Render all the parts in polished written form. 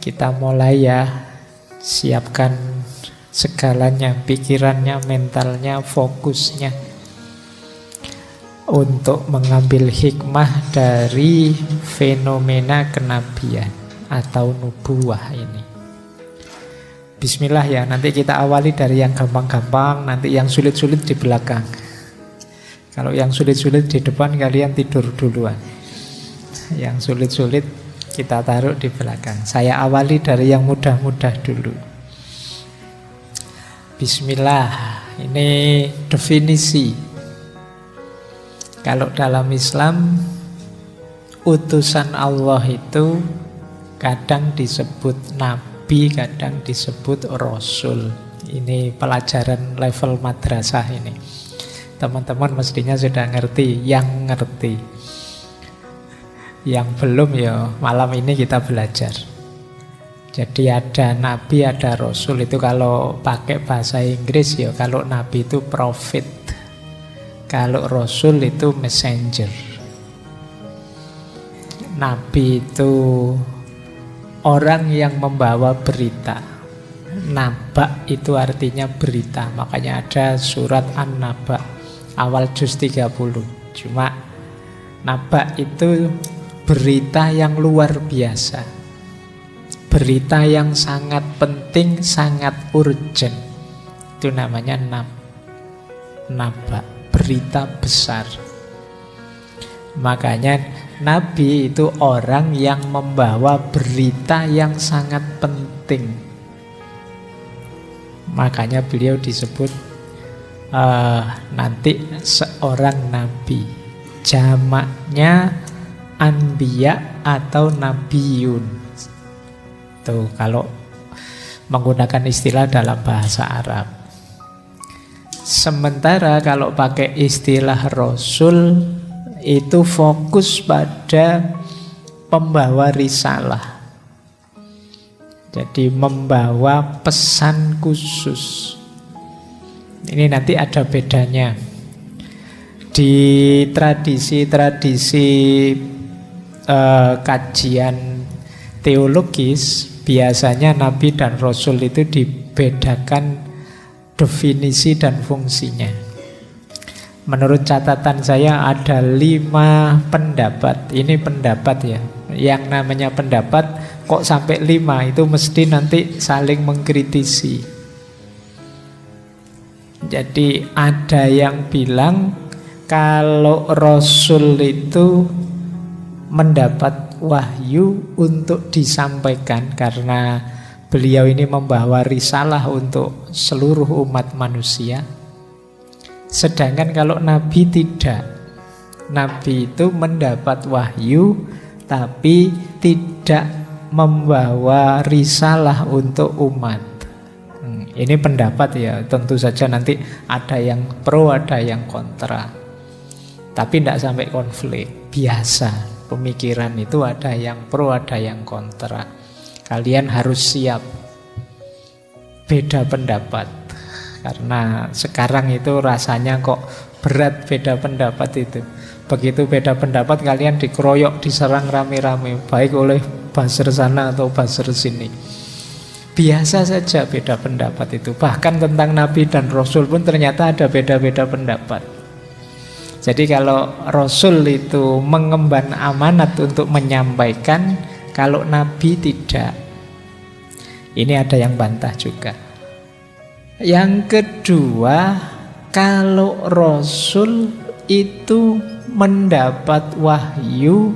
Kita mulai ya, siapkan segalanya, pikirannya, mentalnya, fokusnya untuk mengambil hikmah dari fenomena kenabian atau nubuwah ini. Bismillah ya, nanti kita awali dari yang gampang-gampang, nanti yang sulit-sulit di belakang. Kalau yang sulit-sulit di depan, kalian tidur duluan. Yang sulit-sulit kita taruh di belakang. Saya awali dari yang mudah-mudah dulu. Bismillah, ini definisi. Kalau dalam Islam, utusan Allah itu kadang disebut nabi, kadang disebut rasul. Ini pelajaran level madrasah ini. Teman-teman mestinya sudah ngerti, yang ngerti. Yang belum ya malam ini kita belajar. Jadi ada nabi, ada rasul. Itu kalau pakai bahasa Inggris ya, kalau nabi itu prophet, kalau rasul itu messenger. Nabi itu orang yang membawa berita. Naba itu artinya berita. Makanya ada surat An-Naba awal juz 30. Cuma naba itu berita yang luar biasa, berita yang sangat penting, sangat urgent. Itu namanya naba, berita besar. Makanya nabi itu orang yang membawa berita yang sangat penting. Makanya beliau disebut nanti seorang nabi. Jamaknya anbiya atau nabiyun. Tuh kalau menggunakan istilah dalam bahasa Arab. Sementara kalau pakai istilah rasul itu fokus pada pembawa risalah. Jadi membawa pesan khusus. Ini nanti ada bedanya. Di tradisi-tradisi kajian teologis, biasanya nabi dan rasul itu dibedakan definisi dan fungsinya. Menurut catatan saya ada 5 pendapat. Ini pendapat ya. Yang namanya pendapat kok sampai 5, itu mesti nanti saling mengkritisi. Jadi ada yang bilang kalau rasul itu mendapat wahyu untuk disampaikan karena beliau ini membawa risalah untuk seluruh umat manusia. Sedangkan kalau nabi tidak. Nabi itu mendapat wahyu tapi tidak membawa risalah untuk umat. Ini pendapat ya, tentu saja nanti ada yang pro, ada yang kontra. Tapi tidak sampai konflik, biasa. Pemikiran itu ada yang pro, ada yang kontra. Kalian harus siap beda pendapat. Karena sekarang itu rasanya kok berat beda pendapat itu. Begitu beda pendapat kalian dikeroyok, diserang rame-rame, baik oleh buzzer sana atau buzzer sini. Biasa saja beda pendapat itu. Bahkan tentang Nabi dan Rasul pun ternyata ada beda-beda pendapat. Jadi kalau Rasul itu mengemban amanat untuk menyampaikan, kalau Nabi tidak. Ini ada yang bantah juga. Yang kedua, kalau Rasul itu mendapat wahyu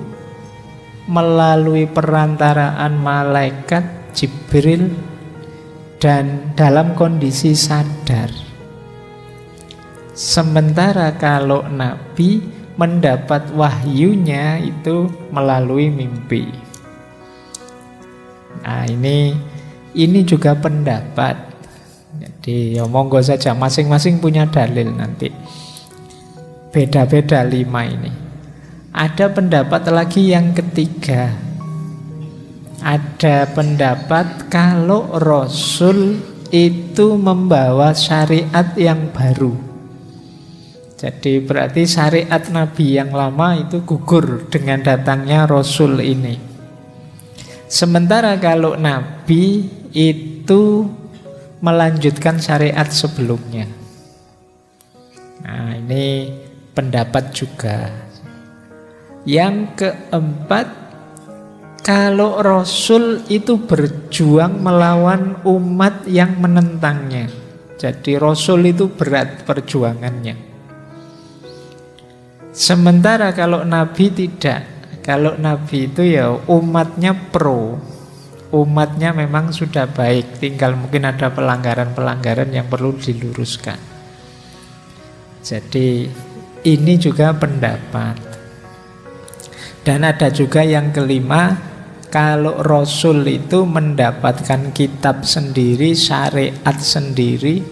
melalui perantaraan malaikat Jibril dan dalam kondisi sadar. Sementara kalau Nabi mendapat wahyunya itu melalui mimpi. Nah ini juga pendapat. Jadi ya monggo saja, masing-masing punya dalil nanti. Beda-beda 5 ini. Ada pendapat lagi yang ketiga. Ada pendapat kalau Rasul itu membawa syariat yang baru. Jadi berarti syariat Nabi yang lama itu gugur dengan datangnya Rasul ini. Sementara kalau nabi itu melanjutkan syariat sebelumnya. Nah, ini pendapat juga. Yang keempat, kalau Rasul itu berjuang melawan umat yang menentangnya. Jadi Rasul itu berat perjuangannya. Sementara kalau Nabi tidak. Kalau Nabi itu ya umatnya pro. Umatnya memang sudah baik, tinggal mungkin ada pelanggaran-pelanggaran yang perlu diluruskan. Jadi ini juga pendapat. Dan ada juga yang kelima, kalau Rasul itu mendapatkan kitab sendiri, syariat sendiri,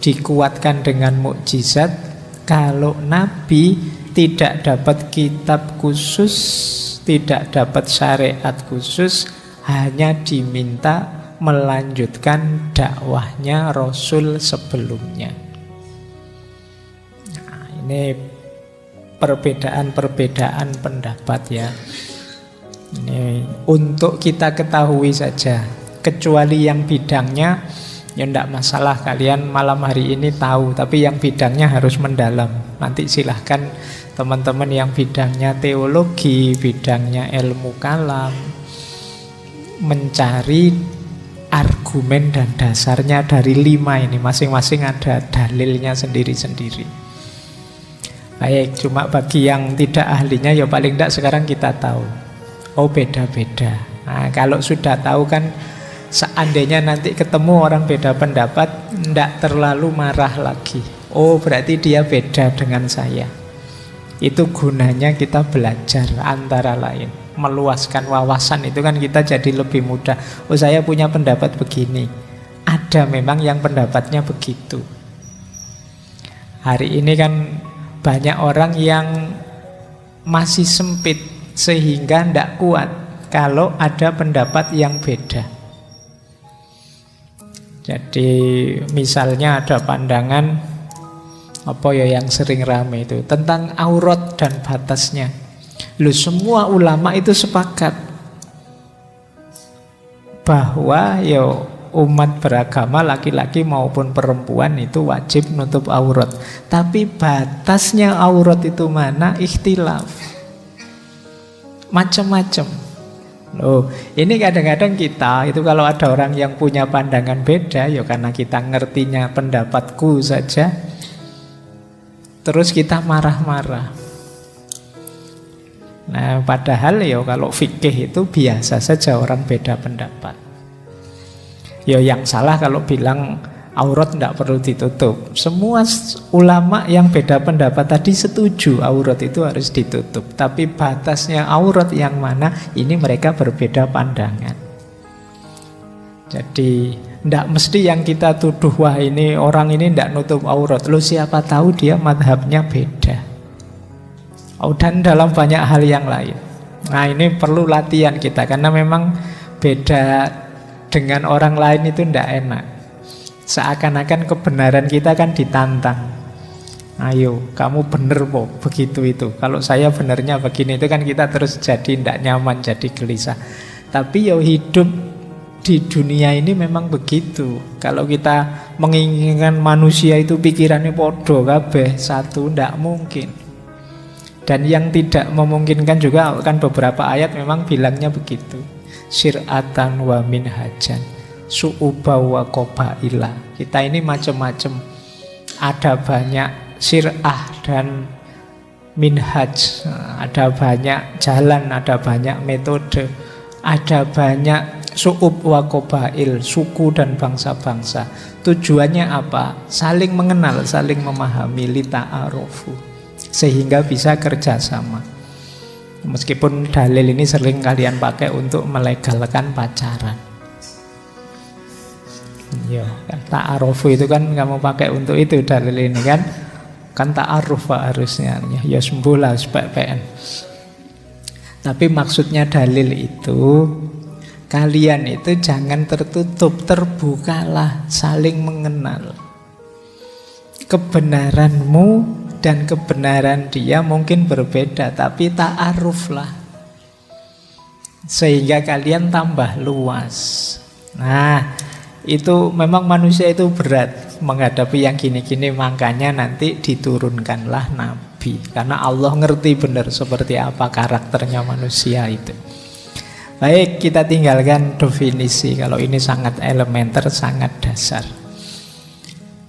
dikuatkan dengan mukjizat. Kalau Nabi tidak dapat kitab khusus, tidak dapat syariat khusus, hanya diminta melanjutkan dakwahnya Rasul sebelumnya. Nah, ini perbedaan-perbedaan pendapat ya. Ini untuk kita ketahui saja. Kecuali yang bidangnya, ya enggak masalah kalian malam hari ini tahu, tapi yang bidangnya harus mendalam. Nanti silahkan teman-teman yang bidangnya teologi, bidangnya ilmu kalam, mencari argumen dan dasarnya dari 5 ini. Masing-masing ada dalilnya sendiri-sendiri. Baik, cuma bagi yang tidak ahlinya ya paling tidak sekarang kita tahu. Oh, beda-beda. Nah, kalau sudah tahu kan, seandainya nanti ketemu orang beda pendapat, tidak terlalu marah lagi. Oh, berarti dia beda dengan saya. Itu gunanya kita belajar antara lain. Meluaskan wawasan itu kan kita jadi lebih mudah. Oh, saya punya pendapat begini. Ada memang yang pendapatnya begitu. Hari ini kan banyak orang yang masih sempit sehingga tidak kuat kalau ada pendapat yang beda. Jadi misalnya ada pandangan apa ya yang sering rame itu tentang aurat dan batasnya. Loh, semua ulama itu sepakat bahwa ya umat beragama laki-laki maupun perempuan itu wajib nutup aurat. Tapi batasnya aurat itu mana? Ikhtilaf. Macam-macam. Loh, ini kadang-kadang kita itu kalau ada orang yang punya pandangan beda, ya karena kita ngertinya pendapatku saja, terus kita marah-marah. Nah, padahal ya kalau fikih itu biasa saja orang beda pendapat. Ya yang salah kalau bilang aurat tidak perlu ditutup. Semua ulama yang beda pendapat tadi setuju aurat itu harus ditutup. Tapi batasnya aurat yang mana, ini mereka berbeda pandangan. Jadi tidak mesti yang kita tuduh, wah ini orang ini tidak nutup aurat. Loh, siapa tahu dia madhabnya beda. Oh, dan dalam banyak hal yang lain. Nah, ini perlu latihan kita, karena memang beda dengan orang lain itu tidak enak. Seakan-akan kebenaran kita kan ditantang. Ayo, kamu benar kok begitu itu. Kalau saya benarnya begini, itu kan kita terus jadi tidak nyaman, jadi gelisah. Tapi ya hidup di dunia ini memang begitu. Kalau kita menginginkan manusia itu pikirannya podo kabeh satu, tidak mungkin. Dan yang tidak memungkinkan juga kan beberapa ayat memang bilangnya begitu. Syir'atan wa minhajan, su'uba wa qabaila. Kita ini macam-macam. Ada banyak syir'ah dan minhaj. Ada banyak jalan, ada banyak metode. Ada banyak su'ub wa qabail, suku dan bangsa-bangsa. Tujuannya apa? Saling mengenal, saling memahami, lita'arufu, sehingga bisa kerjasama. Meskipun dalil ini sering kalian pakai untuk melegalkan pacaran. Ya, kan ta'arufu itu kan kamu pakai untuk itu dalil ini kan. Kan ta'aruf harusnya. Ya sembuhlah SPPN. Tapi maksudnya dalil itu, kalian itu jangan tertutup, terbukalah, saling mengenal. Kebenaranmu dan kebenaran dia mungkin berbeda, tapi ta'aruflah. sehingga kalian tambah luas. Nah, itu memang manusia itu berat menghadapi yang gini-gini, makanya nanti diturunkanlah nabi. Karena Allah ngerti benar seperti apa karakternya manusia itu. Baik, kita tinggalkan definisi. Kalau ini sangat elementer, sangat dasar.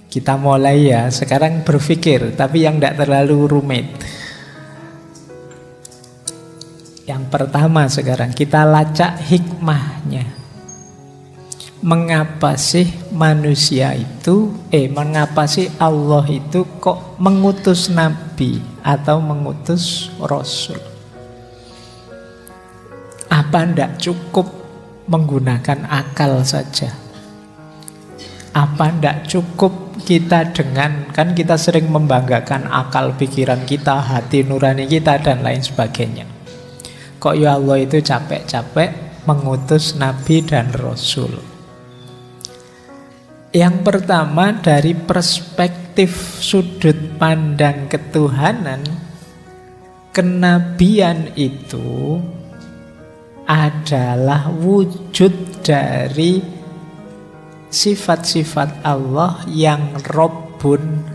Kita mulai ya, sekarang berpikir, tapi yang tidak terlalu rumit. Yang pertama sekarang kita lacak hikmahnya. Mengapa sih manusia itu, mengapa sih Allah itu kok mengutus nabi atau mengutus rasul? Apa tidak cukup menggunakan akal saja? Apa tidak cukup kita dengan, kan kita sering membanggakan akal pikiran kita, hati nurani kita, dan lain sebagainya. Kok ya Allah itu capek-capek mengutus nabi dan rasul? Yang pertama, dari perspektif sudut pandang ketuhanan, kenabian itu adalah wujud dari sifat-sifat Allah yang Rabbun,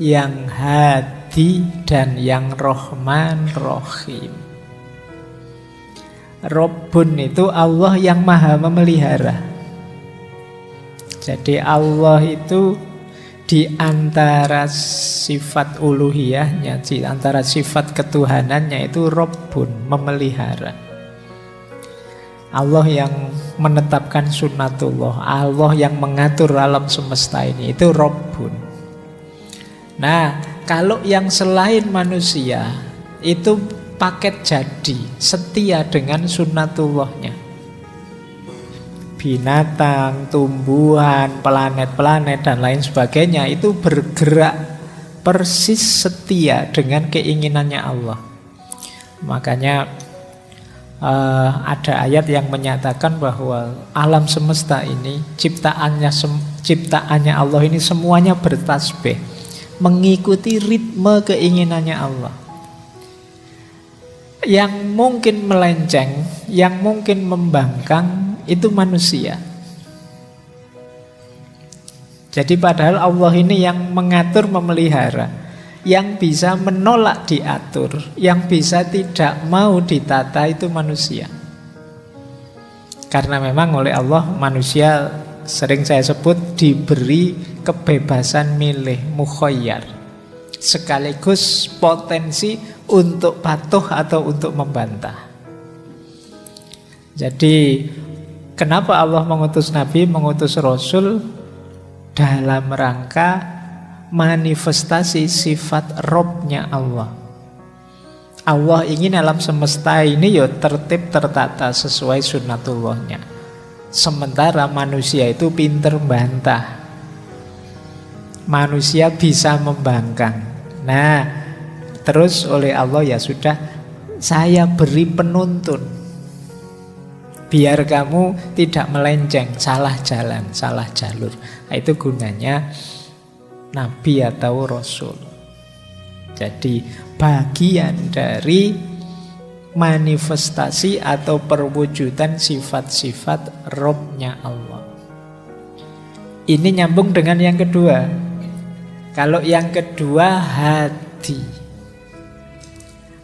yang Hadi, dan yang Rahman Rahim. Rabbun itu Allah yang maha memelihara. Jadi Allah itu di antara sifat uluhiyahnya, di antara sifat ketuhanannya itu Rabbun, memelihara. Allah yang menetapkan sunnatullah, Allah yang mengatur alam semesta ini, itu Rabbun. Nah, kalau yang selain manusia itu paket jadi, setia dengan sunnatullahnya. Binatang, tumbuhan, planet-planet, dan lain sebagainya itu bergerak persis setia dengan keinginannya Allah. Makanya ada ayat yang menyatakan bahwa alam semesta ini, ciptaannya Allah ini semuanya bertasbih, mengikuti ritme keinginannya Allah. Yang mungkin melenceng, yang mungkin membangkang, itu manusia. Jadi padahal Allah ini yang mengatur, memelihara, yang bisa menolak diatur, yang bisa tidak mau ditata, itu manusia. Karena memang oleh Allah manusia, sering saya sebut, diberi kebebasan milih, mukhayyar, sekaligus potensi untuk patuh atau untuk membantah. Jadi kenapa Allah mengutus nabi, mengutus rasul? Dalam rangka manifestasi sifat Robnya Allah. Allah ingin alam semesta ini ya tertib, tertata sesuai sunnatullahnya. Sementara manusia itu pinter bantah, manusia bisa membangkang. Nah, terus oleh Allah ya sudah, saya beri penuntun, biar kamu tidak melenceng, salah jalan, salah jalur. Nah, itu gunanya nabi atau rasul. Jadi bagian dari manifestasi atau perwujudan sifat-sifat Robnya Allah. Ini nyambung dengan yang kedua. Kalau yang kedua hadi.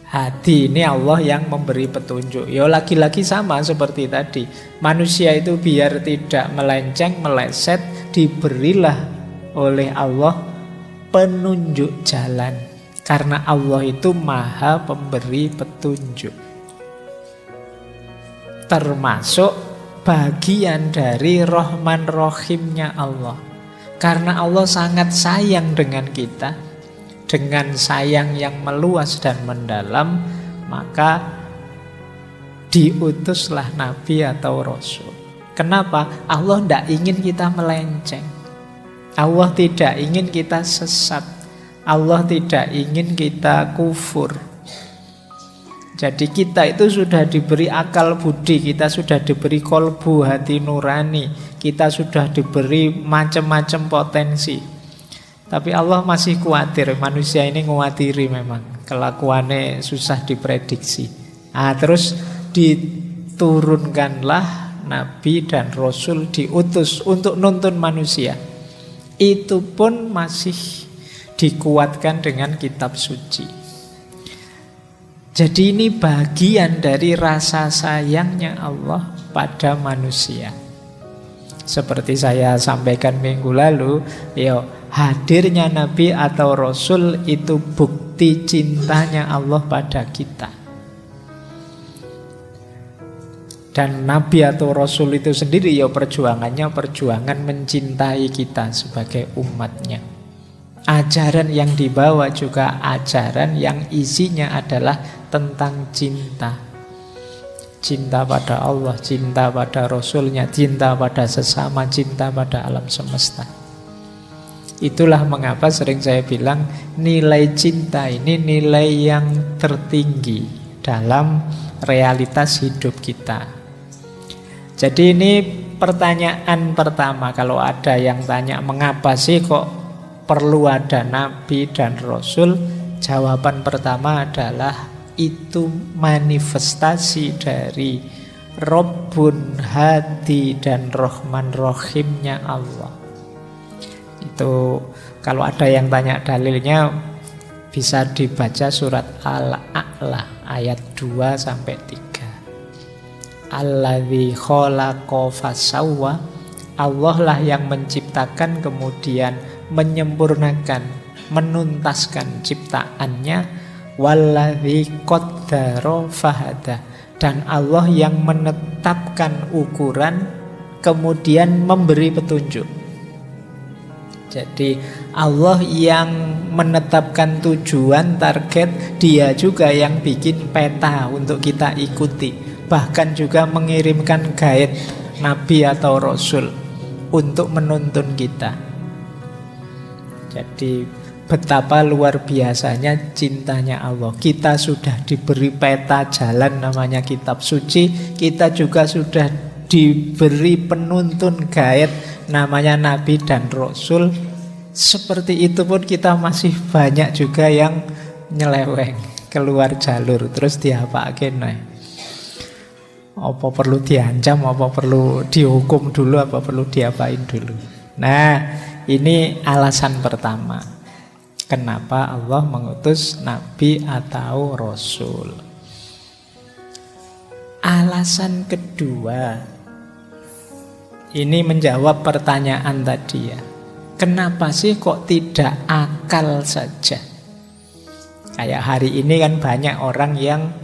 Hadi ini Allah yang memberi petunjuk. Ya lagi-lagi sama seperti tadi. Manusia itu biar tidak melenceng, meleset, diberilah oleh Allah penunjuk jalan. Karena Allah itu maha pemberi petunjuk. Termasuk bagian dari Rahman Rahimnya Allah. Karena Allah sangat sayang dengan kita, dengan sayang yang meluas dan mendalam, maka diutuslah nabi atau rasul. Kenapa? Allah tidak ingin kita melenceng. Allah tidak ingin kita sesat. Allah tidak ingin kita kufur. Jadi kita itu sudah diberi akal budi, kita sudah diberi kolbu, hati nurani, kita sudah diberi macam-macam potensi. Tapi Allah masih khawatir, manusia ini khawatiri memang, kelakuannya susah diprediksi. Terus turunkanlah nabi dan rasul diutus untuk nuntun manusia. Itu pun masih dikuatkan dengan kitab suci. Jadi ini bagian dari rasa sayangnya Allah pada manusia. Seperti saya sampaikan minggu lalu, hadirnya nabi atau rasul itu bukti cintanya Allah pada kita. Dan nabi atau rasul itu sendiri perjuangannya perjuangan mencintai kita sebagai umatnya. Ajaran yang dibawa juga ajaran yang isinya adalah tentang cinta. Cinta pada Allah, cinta pada Rasulnya, cinta pada sesama, cinta pada alam semesta. Itulah mengapa sering saya bilang nilai cinta ini nilai yang tertinggi dalam realitas hidup kita. Jadi ini pertanyaan pertama kalau ada yang tanya mengapa sih kok perlu ada nabi dan rasul, jawaban pertama adalah itu manifestasi dari Rabbun Hadi dan Rahman Rahimnya Allah. Itu kalau ada yang tanya dalilnya bisa dibaca surat Al-A'la ayat 2 sampai 3. Alladzi khalaqa fasawwa, Allah lah yang menciptakan kemudian menyempurnakan, menuntaskan ciptaannya. Walladzi qaddara fahada, dan Allah yang menetapkan ukuran kemudian memberi petunjuk. Jadi Allah yang menetapkan tujuan, target, Dia juga yang bikin peta untuk kita ikuti. Bahkan juga mengirimkan guide nabi atau rasul untuk menuntun kita. Jadi betapa luar biasanya cintanya Allah. Kita sudah diberi peta jalan namanya kitab suci. Kita juga sudah diberi penuntun guide namanya nabi dan rasul. Seperti itu pun kita masih banyak juga yang nyeleweng, keluar jalur, terus diapakin. Apa perlu diancam, apa perlu dihukum dulu, apa perlu diapain dulu. Nah, ini alasan pertama kenapa Allah mengutus nabi atau rasul. Alasan kedua, ini menjawab pertanyaan tadi ya. Kenapa sih kok tidak akal saja? Kayak hari ini kan banyak orang yang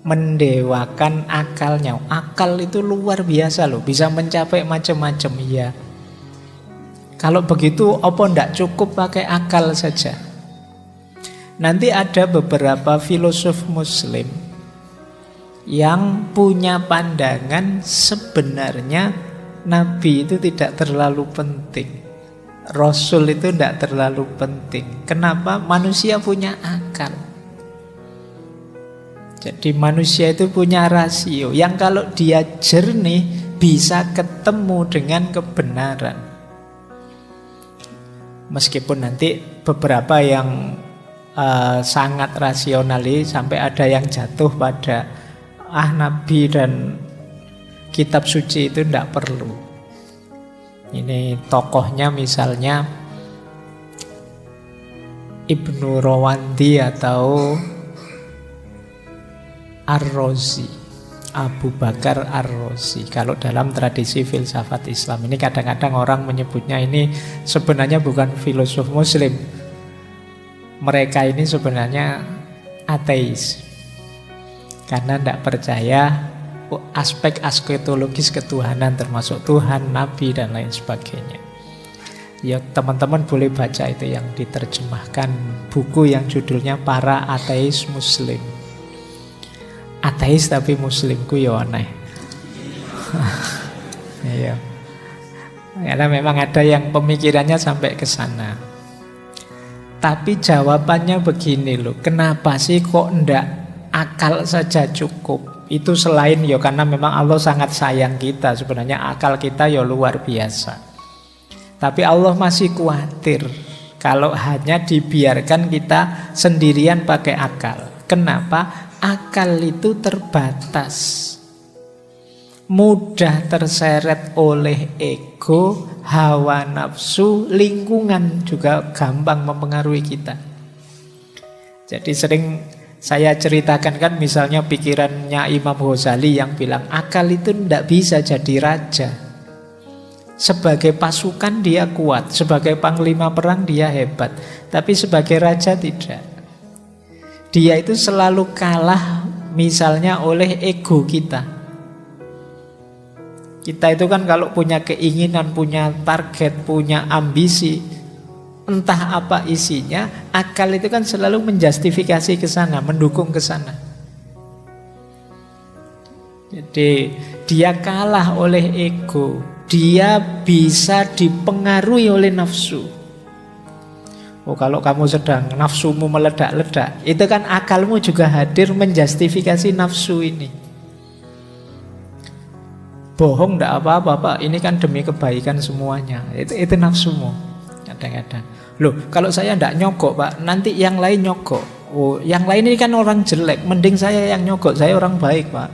mendewakan akalnya. Akal itu luar biasa loh, bisa mencapai macam-macam ya. Kalau begitu, apa ndak cukup pakai akal saja? Nanti ada beberapa filosof muslim yang punya pandangan sebenarnya nabi itu tidak terlalu penting, rasul itu tidak terlalu penting. Kenapa? Manusia punya akal. Jadi manusia itu punya rasio yang kalau dia jernih bisa ketemu dengan kebenaran. Meskipun nanti beberapa yang sangat rasionalis sampai ada yang jatuh pada nabi dan kitab suci itu tidak perlu. Ini tokohnya misalnya Ibnu Rawandi atau Ar-Razi, Abu Bakar Ar-Razi. Kalau dalam tradisi filsafat Islam ini kadang-kadang orang menyebutnya ini sebenarnya bukan filosof muslim. Mereka ini sebenarnya ateis karena tidak percaya aspek eskatologis ketuhanan, termasuk Tuhan, Nabi dan lain sebagainya. Ya teman-teman boleh baca itu yang diterjemahkan buku yang judulnya Para Ateis Muslim. Ateis tapi muslimku ya aneh. Iya. Karena memang ada yang pemikirannya sampai ke sana. Tapi jawabannya begini loh, kenapa sih kok ndak akal saja cukup? Itu selain ya karena memang Allah sangat sayang kita, sebenarnya akal kita ya luar biasa. Tapi Allah masih khawatir kalau hanya dibiarkan kita sendirian pakai akal. Kenapa? Akal itu terbatas. mudah terseret oleh ego, hawa nafsu, lingkungan juga gampang mempengaruhi kita. Jadi sering saya ceritakan kan misalnya pikirannya Imam Ghazali yang bilang akal itu tidak bisa jadi raja. Sebagai pasukan dia kuat, sebagai panglima perang dia hebat, tapi sebagai raja tidak. Dia itu selalu kalah misalnya oleh ego kita. Kita itu kan kalau punya keinginan, punya target, punya ambisi, entah apa isinya, akal itu kan selalu menjustifikasi ke sana, mendukung ke sana. Jadi dia kalah oleh ego, dia bisa dipengaruhi oleh nafsu. Oh, kalau kamu sedang nafsumu meledak-ledak, itu kan akalmu juga hadir menjustifikasi nafsu ini. Bohong tidak apa-apa Pak, ini kan demi kebaikan semuanya. Itu nafsumu kadang-kadang. Loh, kalau saya tidak nyogok Pak, nanti yang lain nyogok. Oh, yang lain ini kan orang jelek, mending saya yang nyogok, saya orang baik Pak.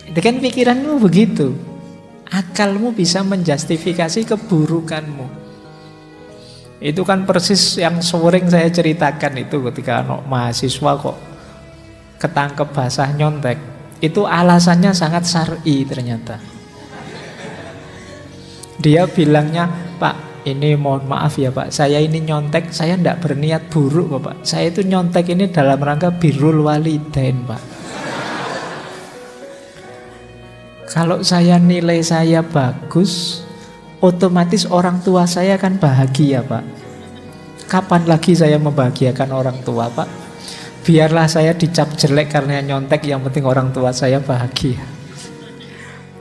Itu kan pikiranmu begitu. Akalmu bisa menjustifikasi keburukanmu. Itu kan persis yang sering saya ceritakan itu ketika mahasiswa kok ketangkep basah nyontek. Itu alasannya sangat syar'i ternyata. Dia bilangnya, Pak, ini mohon maaf ya Pak, saya ini nyontek, saya tidak berniat buruk Pak. Saya itu nyontek ini dalam rangka birrul walidain Pak. Kalau saya nilai saya bagus, otomatis orang tua saya kan bahagia Pak. Kapan lagi saya membahagiakan orang tua Pak? Biarlah saya dicap jelek karena nyontek, yang penting orang tua saya bahagia.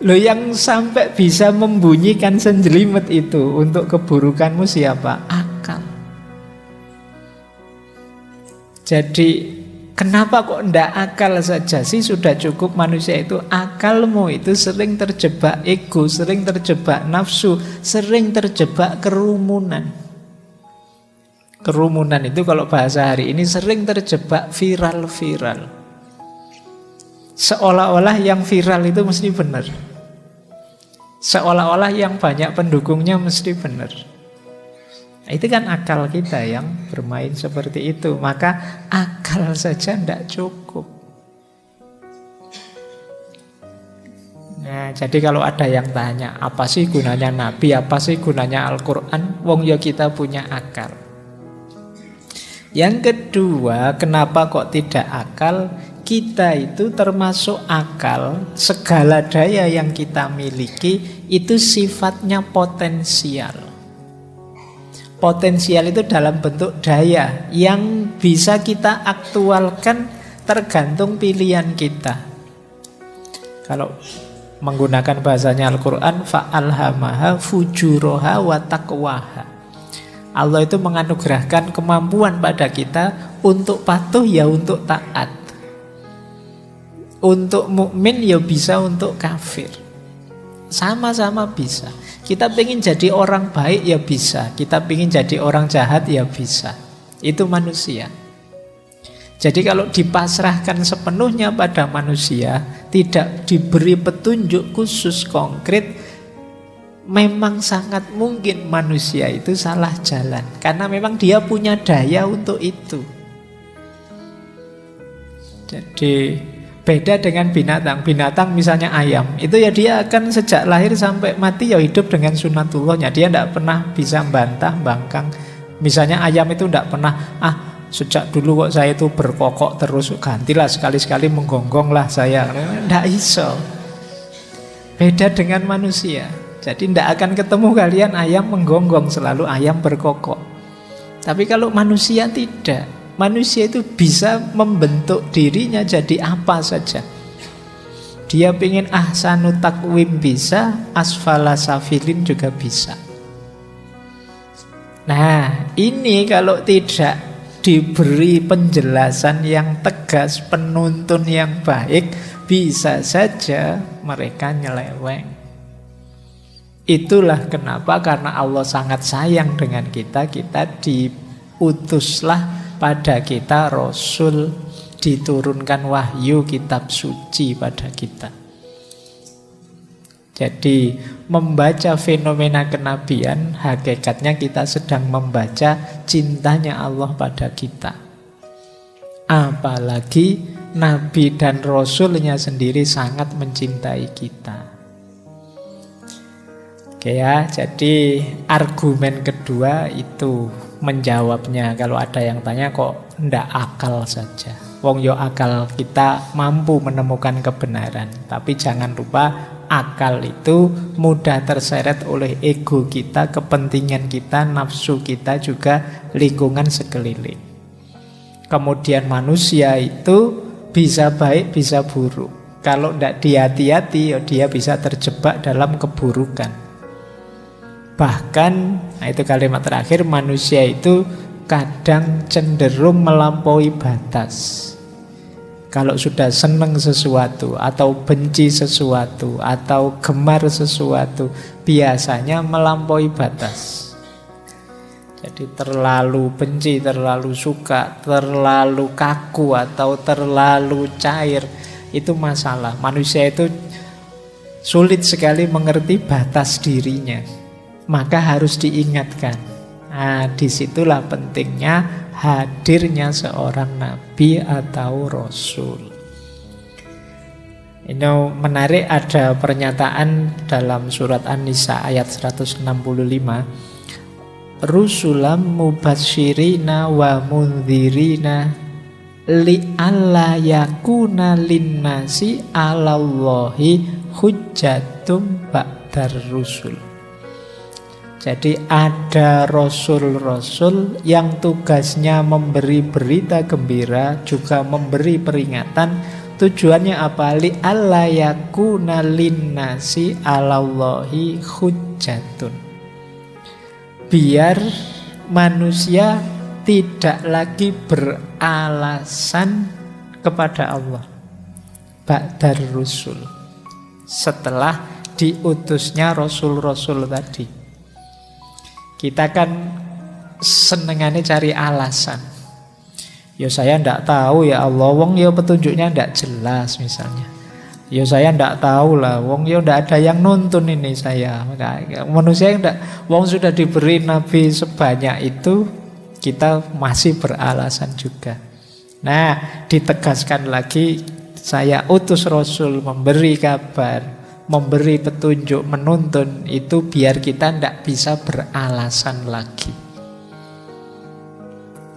Loh, yang sampai bisa membunyikan senjelimet itu untuk keburukanmu siapa? Akal. Jadi kenapa kok ndak akal saja sih? Sudah cukup manusia itu. Akalmu itu sering terjebak ego, sering terjebak nafsu, sering terjebak kerumunan. Kerumunan itu kalau bahasa hari ini sering terjebak viral-viral. Seolah-olah yang viral itu mesti benar. Seolah-olah yang banyak pendukungnya mesti benar. Nah, itu kan akal kita yang bermain seperti itu. Maka akal saja tidak cukup. Nah, jadi kalau ada yang tanya, apa sih gunanya Nabi, apa sih gunanya Al-Quran? Wong ya kita punya akal. Yang kedua, kenapa kok tidak akal? Kita itu termasuk akal, segala daya yang kita miliki itu sifatnya potensial. Potensial itu dalam bentuk daya yang bisa kita aktualkan tergantung pilihan kita. Kalau menggunakan bahasanya Al-Quran, fa'alhamaha fujuraha wa taqwaha. Allah itu menganugerahkan kemampuan pada kita untuk patuh ya untuk taat. Untuk mukmin ya bisa untuk kafir. Sama-sama bisa. Kita pengen jadi orang baik ya bisa. Kita pengen jadi orang jahat ya bisa. Itu manusia. Jadi kalau dipasrahkan sepenuhnya pada manusia, tidak diberi petunjuk khusus konkret, memang sangat mungkin manusia itu salah jalan. Karena memang dia punya daya untuk itu. Jadi beda dengan binatang. Binatang misalnya ayam, itu ya dia akan sejak lahir sampai mati ya hidup dengan sunatullahnya. Dia tidak pernah bisa bantah, bangkang. Misalnya ayam itu tidak pernah, sejak dulu kok saya itu berkokok terus, gantilah sekali-sekali menggonggong lah saya. Tidak iso. Beda dengan manusia. Jadi tidak akan ketemu kalian ayam menggonggong, selalu ayam berkokok. Tapi kalau manusia tidak. Manusia itu bisa membentuk dirinya jadi apa saja. Dia pengen ahsanu takwim bisa, asfala safilin juga bisa. Nah, ini kalau tidak diberi penjelasan yang tegas, penuntun yang baik, bisa saja mereka nyeleweng. Itulah kenapa, karena Allah sangat sayang dengan kita diutuslah pada kita Rasul, diturunkan wahyu kitab suci pada kita. Jadi membaca fenomena kenabian, hakikatnya kita sedang membaca cintanya Allah pada kita. Apalagi Nabi dan Rasulnya sendiri sangat mencintai kita. Oke ya, jadi argumen kedua itu menjawabnya. Kalau ada yang tanya kok ndak akal saja. Wong yo akal kita mampu menemukan kebenaran. Tapi jangan lupa akal itu mudah terseret oleh ego kita, kepentingan kita, nafsu kita, juga lingkungan sekeliling. Kemudian manusia itu bisa baik, bisa buruk. Kalau tidak dihati-hati, dia bisa terjebak dalam keburukan. Bahkan, nah itu kalimat terakhir, manusia itu kadang cenderung melampaui batas. Kalau sudah senang sesuatu, atau benci sesuatu, atau gemar sesuatu, biasanya melampaui batas. Jadi terlalu benci, terlalu suka, terlalu kaku, atau terlalu cair, itu masalah. Manusia itu sulit sekali mengerti batas dirinya. Maka harus diingatkan. Nah, disitulah pentingnya hadirnya seorang nabi atau rasul. Ini menarik, ada pernyataan dalam surat An-Nisa ayat 165. Rusulam mubasyirina wa mundhirina li'alla yakuna linnasi 'alallahi hujjatum ba'dar rusul. Jadi ada rasul-rasul yang tugasnya memberi berita gembira, juga memberi peringatan. Tujuannya apa? Li'alla yakuna linnasi 'alallahi hujjatun. Biar manusia tidak lagi beralasan kepada Allah ba'dar rusul, setelah diutusnya rasul-rasul tadi. Kita kan senengannya cari alasan. Ya saya ndak tahu ya Allah, wong ya petunjuknya ndak jelas misalnya. Ya saya ndak tahu lah, wong ya ndak ada yang nuntun ini saya. Manusia ndak, wong sudah diberi nabi sebanyak itu, kita masih beralasan juga. Nah, ditegaskan lagi, saya utus rasul memberi kabar, memberi petunjuk, menuntun, itu biar kita tidak bisa beralasan lagi.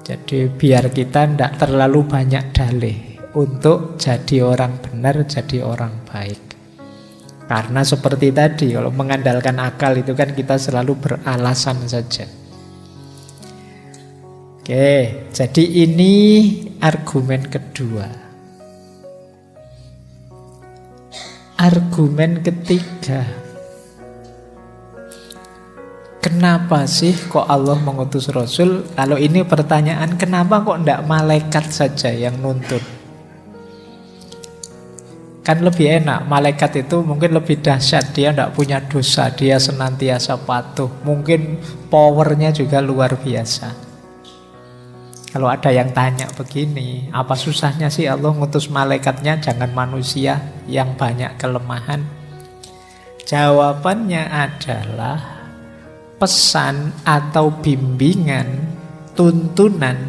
Jadi biar kita tidak terlalu banyak dalih untuk jadi orang benar, jadi orang baik. Karena seperti tadi, kalau mengandalkan akal itu kan kita selalu beralasan saja. Oke, jadi ini argumen kedua. Argumen ketiga, kenapa sih kok Allah mengutus Rasul? Kalau ini pertanyaan, kenapa kok tidak malaikat saja yang nuntun? Kan lebih enak, malaikat itu mungkin lebih dahsyat, dia tidak punya dosa, dia senantiasa patuh, mungkin powernya juga luar biasa. Kalau ada yang tanya begini, apa susahnya sih Allah ngutus malaikatnya, jangan manusia yang banyak kelemahan? Jawabannya adalah pesan atau bimbingan, tuntunan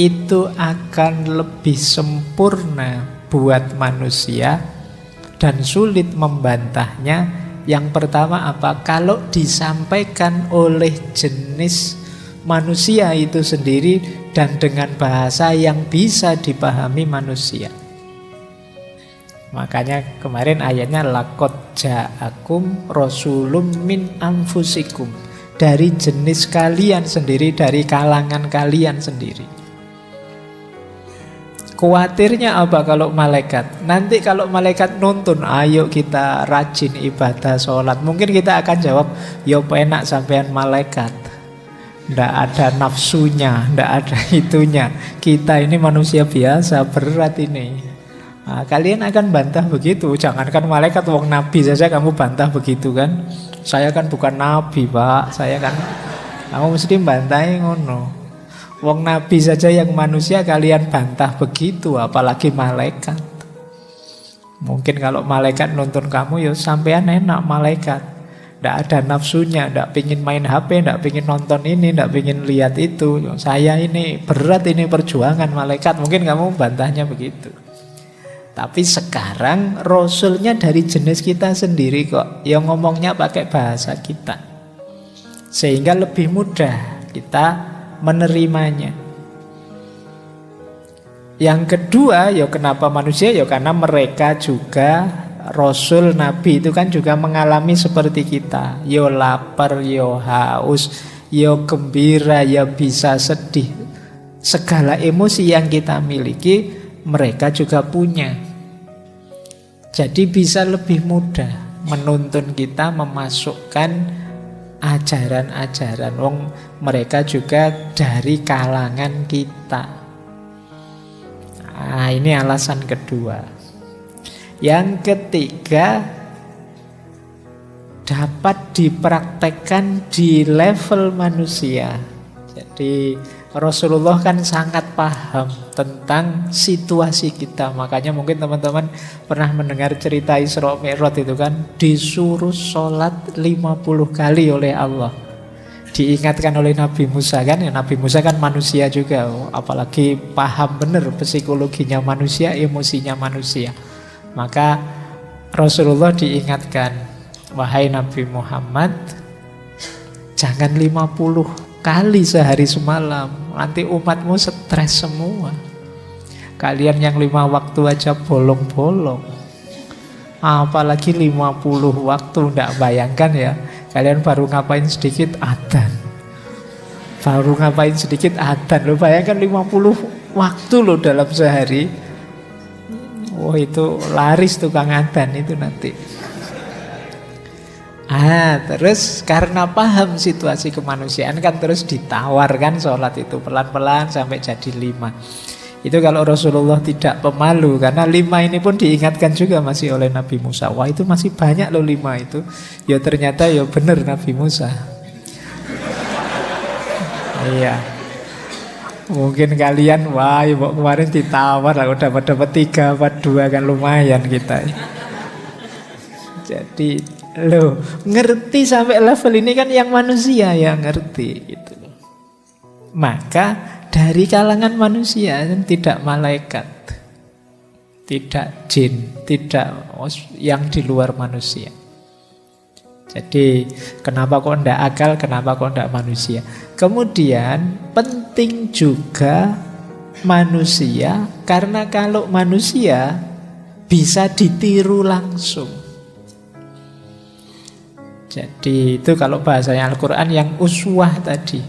itu akan lebih sempurna buat manusia dan sulit membantahnya. Yang pertama apa? Kalau disampaikan oleh jenis manusia itu sendiri dan dengan bahasa yang bisa dipahami manusia. Makanya kemarin ayatnya laqad ja'akum rasulun min anfusikum, dari jenis kalian sendiri, dari kalangan kalian sendiri. Kuatirnya apa kalau malaikat? Nanti kalau malaikat nuntun, ayo kita rajin ibadah sholat, mungkin kita akan jawab, yo penak sampean malaikat, ndak ada nafsunya, ndak ada itunya. Kita ini manusia biasa, berat ini. Nah, kalian akan bantah begitu. Jangankan malaikat, wong nabi saja kamu bantah begitu kan. Saya kan bukan nabi, Pak. Saya kan, kamu mesti bantahi ngono. Wong nabi saja yang manusia kalian bantah begitu, apalagi malaikat. Mungkin kalau malaikat nonton kamu, ya sampean enak malaikat. Tidak ada nafsunya, tidak pingin main HP, tidak pingin nonton ini, tidak pingin lihat itu. Saya ini berat, ini perjuangan malaikat. Mungkin kamu bantahnya begitu. Tapi sekarang Rasulnya dari jenis kita sendiri kok, yang ngomongnya pakai bahasa kita, sehingga lebih mudah kita menerimanya. Yang kedua, ya kenapa manusia? Ya karena mereka juga, Rasul, Nabi itu kan juga mengalami seperti kita. Yo lapar, yo haus, yo gembira, yo bisa sedih. Segala emosi yang kita miliki, mereka juga punya. Jadi bisa lebih mudah menuntun kita memasukkan ajaran-ajaran. Wong mereka juga dari kalangan kita. Nah, ini alasan kedua. Yang ketiga, dapat dipraktekkan di level manusia. Jadi Rasulullah kan sangat paham tentang situasi kita. Makanya mungkin teman-teman pernah mendengar cerita Isra Mi'raj itu kan, disuruh sholat 50 kali oleh Allah. Diingatkan oleh Nabi Musa kan, ya Nabi Musa kan manusia juga, apalagi paham benar psikologinya manusia, emosinya manusia. Maka Rasulullah diingatkan, wahai Nabi Muhammad, jangan 50 kali sehari semalam, nanti umatmu stres semua. Kalian yang 5 waktu aja bolong-bolong, apalagi 50 waktu. Nggak bayangkan ya, kalian baru ngapain sedikit adzan, baru ngapain sedikit adzan. Lo bayangkan 50 waktu lo dalam sehari. Wah, itu laris tukang adzan itu nanti. Terus karena paham situasi kemanusiaan kan terus ditawarkan sholat itu pelan-pelan sampai jadi 5. Itu kalau Rasulullah tidak pemalu, karena 5 ini pun diingatkan juga masih oleh Nabi Musa. Wah, itu masih banyak loh 5 itu. Ya ternyata ya benar Nabi Musa. Iya. Mungkin kalian, wah ya kemarin ditawar lah, udah dapat 3 apa 2 kan lumayan kita. Jadi loh, ngerti sampai level ini kan yang manusia yang ngerti gitu loh. Maka dari kalangan manusia, tidak malaikat, tidak jin, tidak yang di luar manusia. Jadi kenapa kok ndak akal, kenapa kok ndak manusia? Kemudian penting juga manusia, karena kalau manusia bisa ditiru langsung. Jadi itu kalau bahasanya Al-Quran yang uswah tadi.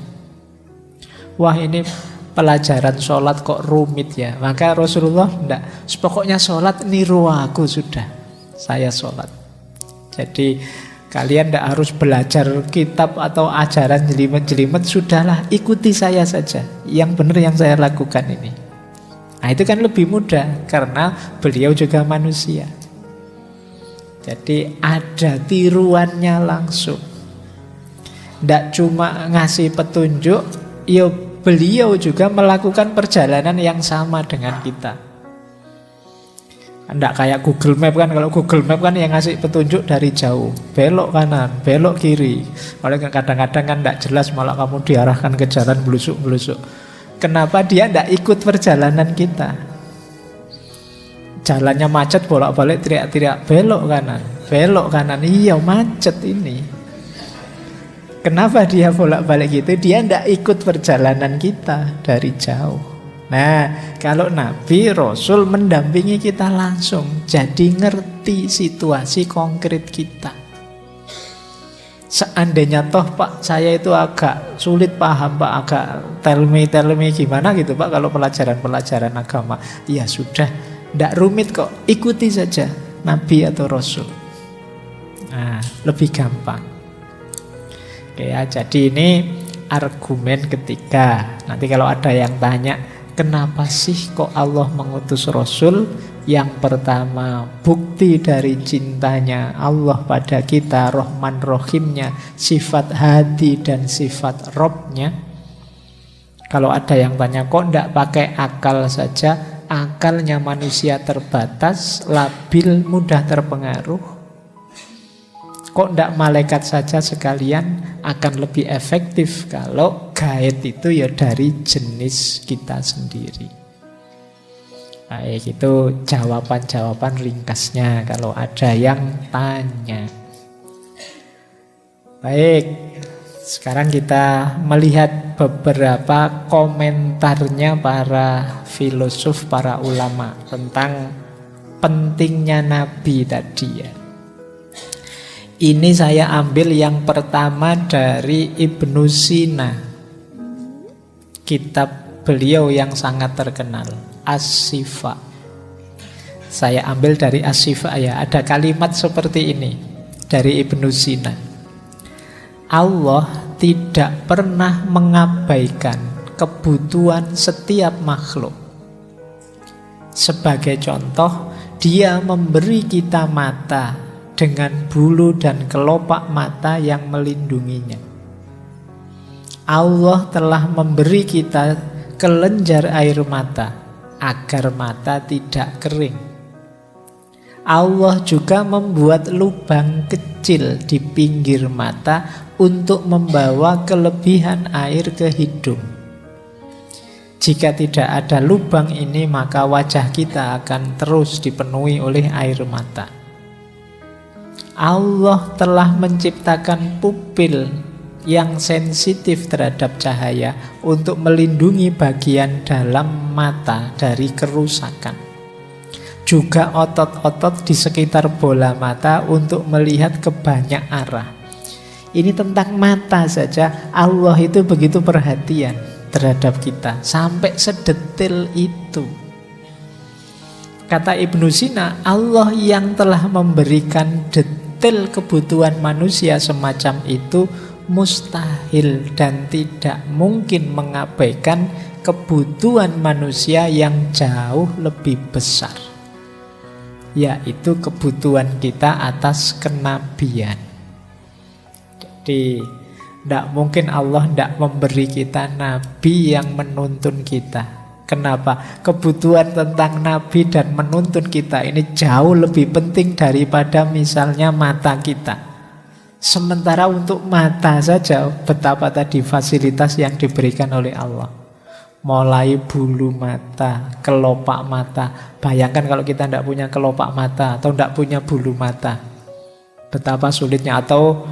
Wah, ini pelajaran sholat kok rumit ya. Maka Rasulullah enggak, pokoknya sholat niru aku sudah, saya sholat. Jadi kalian enggak harus belajar kitab atau ajaran jelimet-jelimet, sudahlah ikuti saya saja. Yang benar yang saya lakukan ini. Nah itu kan lebih mudah, karena beliau juga manusia. Jadi ada tiruannya langsung. Tidak cuma ngasih petunjuk, ya beliau juga melakukan perjalanan yang sama dengan kita. Tidak kayak Google Map kan. Kalau Google Map kan yang ngasih petunjuk dari jauh, belok kanan, belok kiri. Kalau kadang-kadang kan tidak jelas, malah kamu diarahkan ke jalan belusuk-belusuk. Kenapa dia tidak ikut perjalanan kita? Jalannya macet, bolak-balik teriak-teriak, belok kanan, iya macet ini. Kenapa dia bolak-balik gitu? Dia tidak ikut perjalanan kita dari jauh. Nah, kalau Nabi, Rasul mendampingi kita langsung, jadi ngerti situasi konkret kita. Seandainya toh Pak, saya itu agak sulit paham Pak, agak tell me gimana gitu Pak, kalau pelajaran agama. Ya sudah, tidak rumit kok, ikuti saja Nabi atau Rasul. Nah, lebih gampang. Oke ya, jadi ini argumen ketiga. Nanti kalau ada yang tanya, kenapa sih kok Allah mengutus Rasul? Yang pertama, bukti dari cintanya Allah pada kita, Rahman Rahimnya, sifat hadi dan sifat Robnya. Kalau ada yang tanya, kok ndak pakai akal saja? Akalnya manusia terbatas, labil, mudah terpengaruh. Kok ndak malaikat saja sekalian? Akan lebih efektif kalau gaib itu ya dari jenis kita sendiri. Baik, itu jawaban-jawaban ringkasnya kalau ada yang tanya. Baik, sekarang kita melihat beberapa komentarnya para filosof, para ulama tentang pentingnya Nabi tadi ya. Ini saya ambil yang pertama dari Ibnu Sina. Kitab beliau yang sangat terkenal, As-Sifa. Saya ambil dari As-Sifa ya, ada kalimat seperti ini dari Ibnu Sina. Allah tidak pernah mengabaikan kebutuhan setiap makhluk. Sebagai contoh, Dia memberi kita mata dengan bulu dan kelopak mata yang melindunginya. Allah telah memberi kita kelenjar air mata agar mata tidak kering. Allah juga membuat lubang kecil di pinggir mata untuk membawa kelebihan air ke hidung. Jika tidak ada lubang ini, maka wajah kita akan terus dipenuhi oleh air mata. Allah telah menciptakan pupil yang sensitif terhadap cahaya untuk melindungi bagian dalam mata dari kerusakan. Juga otot-otot di sekitar bola mata untuk melihat ke banyak arah. Ini tentang mata saja, Allah itu begitu perhatian terhadap kita, sampai sedetil itu. Kata Ibnu Sina, Allah yang telah memberikan detail kebutuhan manusia semacam itu mustahil dan tidak mungkin mengabaikan kebutuhan manusia yang jauh lebih besar, yaitu kebutuhan kita atas kenabian. Jadi tidak mungkin Allah tidak memberi kita nabi yang menuntun kita. Kenapa? Kebutuhan tentang nabi dan menuntun kita ini jauh lebih penting daripada misalnya mata kita. Sementara untuk mata saja, betapa tadi fasilitas yang diberikan oleh Allah. Mulai bulu mata, kelopak mata. Bayangkan kalau kita tidak punya kelopak mata atau tidak punya bulu mata, betapa sulitnya. Atau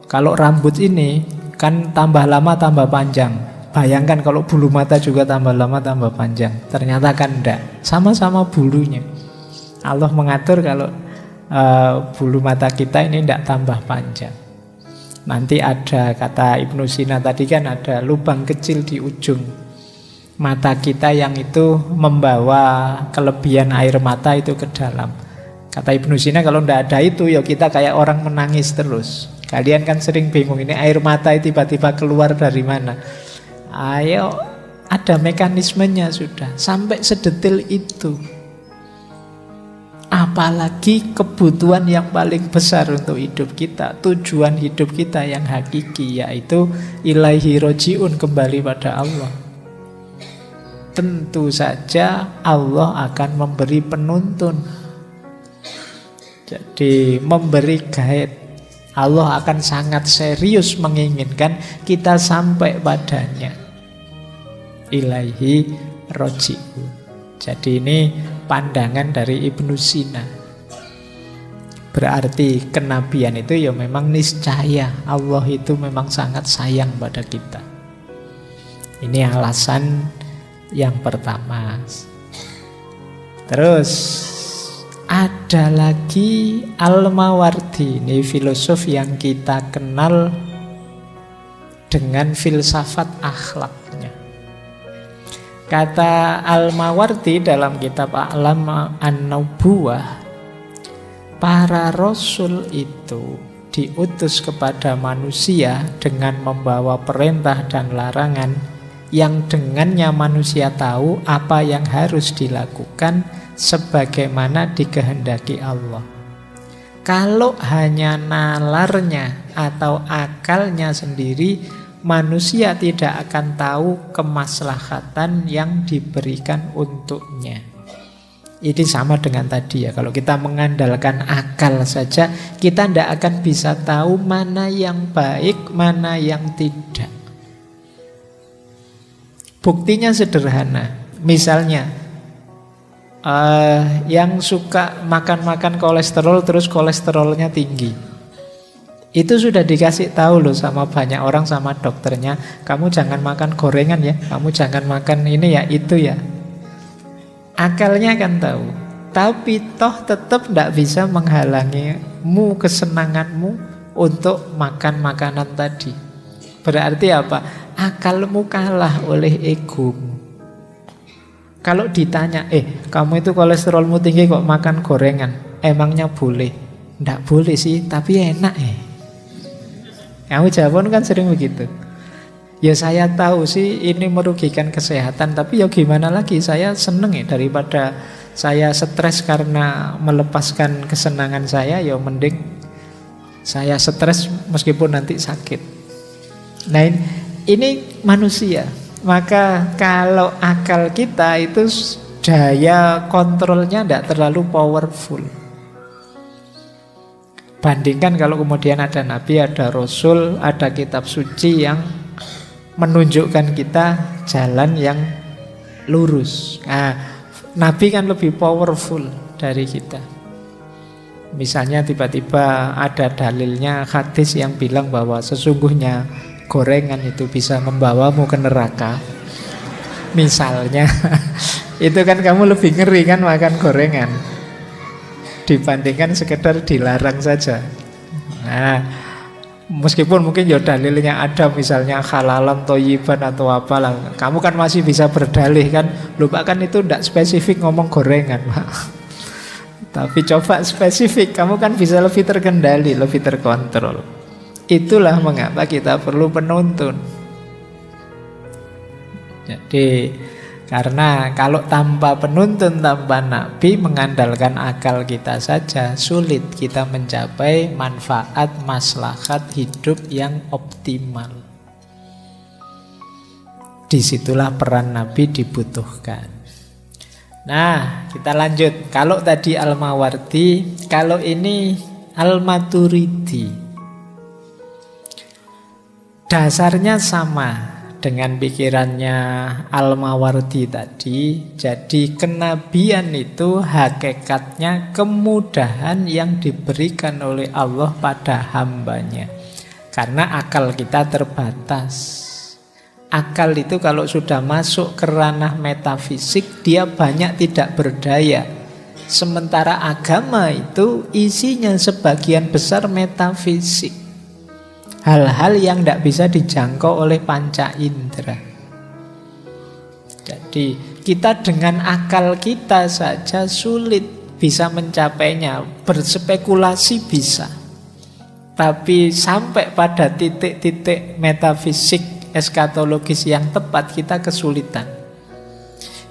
kalau rambut ini kan tambah lama tambah panjang. Bayangkan kalau bulu mata juga tambah lama tambah panjang. Ternyata kan tidak, sama-sama bulunya. Allah mengatur kalau bulu mata kita ini tidak tambah panjang. Nanti ada, kata Ibnu Sina tadi kan, ada lubang kecil di ujung mata kita yang itu membawa kelebihan air mata itu ke dalam. Kata Ibnu Sina, kalau tidak ada itu ya kita kayak orang menangis terus. Kalian kan sering bingung, ini air mata tiba-tiba keluar dari mana. Ayo, ada mekanismenya sudah, sampai sedetil itu. Apalagi kebutuhan yang paling besar untuk hidup kita, tujuan hidup kita yang hakiki, yaitu ilaihi roji'un, kembali pada Allah. Tentu saja Allah akan memberi penuntun. Jadi memberi guide. Allah akan sangat serius menginginkan kita sampai padanya. Ilaihi roji'un. Jadi ini pandangan dari Ibnu Sina. Berarti kenabian itu ya memang niscaya Allah itu memang sangat sayang pada kita. Ini alasan yang pertama. Terus ada lagi Al-Mawardi. Ini filosof yang kita kenal dengan filsafat akhlaknya. Kata Al-Mawardi dalam kitab A'lam An-Nubuwah, para rasul itu diutus kepada manusia dengan membawa perintah dan larangan yang dengannya manusia tahu apa yang harus dilakukan sebagaimana dikehendaki Allah. Kalau hanya nalarnya atau akalnya sendiri, manusia tidak akan tahu kemaslahatan yang diberikan untuknya. Ini sama dengan tadi ya, kalau kita mengandalkan akal saja, kita tidak akan bisa tahu mana yang baik, mana yang tidak. Buktinya sederhana, misalnya yang suka makan-makan kolesterol terus kolesterolnya tinggi, itu sudah dikasih tahu loh sama banyak orang, sama dokternya, kamu jangan makan gorengan ya, kamu jangan makan ini ya, itu ya. Akalnya kan tahu, tapi toh tetap tidak bisa menghalangimu kesenanganmu untuk makan makanan tadi. Berarti apa? Akalmu kalah oleh egomu. Kalau ditanya, kamu itu kolesterolmu tinggi kok makan gorengan, emangnya boleh? Tidak boleh sih, tapi enak Kamu jawaban kan sering begitu. Ya saya tahu sih ini merugikan kesehatan, tapi ya gimana lagi, saya seneng daripada saya stres karena melepaskan kesenangan saya, ya mending saya stres meskipun nanti sakit. Nah ini manusia. Maka kalau akal kita itu daya kontrolnya tidak terlalu powerful. Bandingkan kalau kemudian ada nabi, ada rasul, ada kitab suci yang menunjukkan kita jalan yang lurus. Nah, nabi kan lebih powerful dari kita. Misalnya tiba-tiba ada dalilnya hadis yang bilang bahwa sesungguhnya gorengan itu bisa membawamu ke neraka. Misalnya itu kan kamu lebih ngeri kan makan gorengan dibandingkan sekedar dilarang saja. Nah, meskipun mungkin ya dalilnya ada, misalnya halalan thayyiban atau apalah, kamu kan masih bisa berdalih kan, lupakan itu tidak spesifik ngomong gorengan Pak. Tapi coba spesifik, kamu kan bisa lebih terkendali, lebih terkontrol. Itulah mengapa kita perlu penuntun. Jadi karena kalau tanpa penuntun, tanpa nabi, mengandalkan akal kita saja, sulit kita mencapai manfaat maslahat hidup yang optimal. Disitulah peran nabi dibutuhkan. Nah, kita lanjut. Kalau tadi Al-Mawardi, kalau ini Al-Maturidi. Dasarnya sama dengan pikirannya Al-Mawardi tadi. Jadi kenabian itu hakikatnya kemudahan yang diberikan oleh Allah pada hambanya. Karena akal kita terbatas. Akal itu kalau sudah masuk ke ranah metafisik, dia banyak tidak berdaya. Sementara agama itu isinya sebagian besar metafisik. Hal-hal yang tidak bisa dijangkau oleh panca indera. Jadi kita dengan akal kita saja sulit bisa mencapainya. Berspekulasi bisa, tapi sampai pada titik-titik metafisik eskatologis yang tepat kita kesulitan.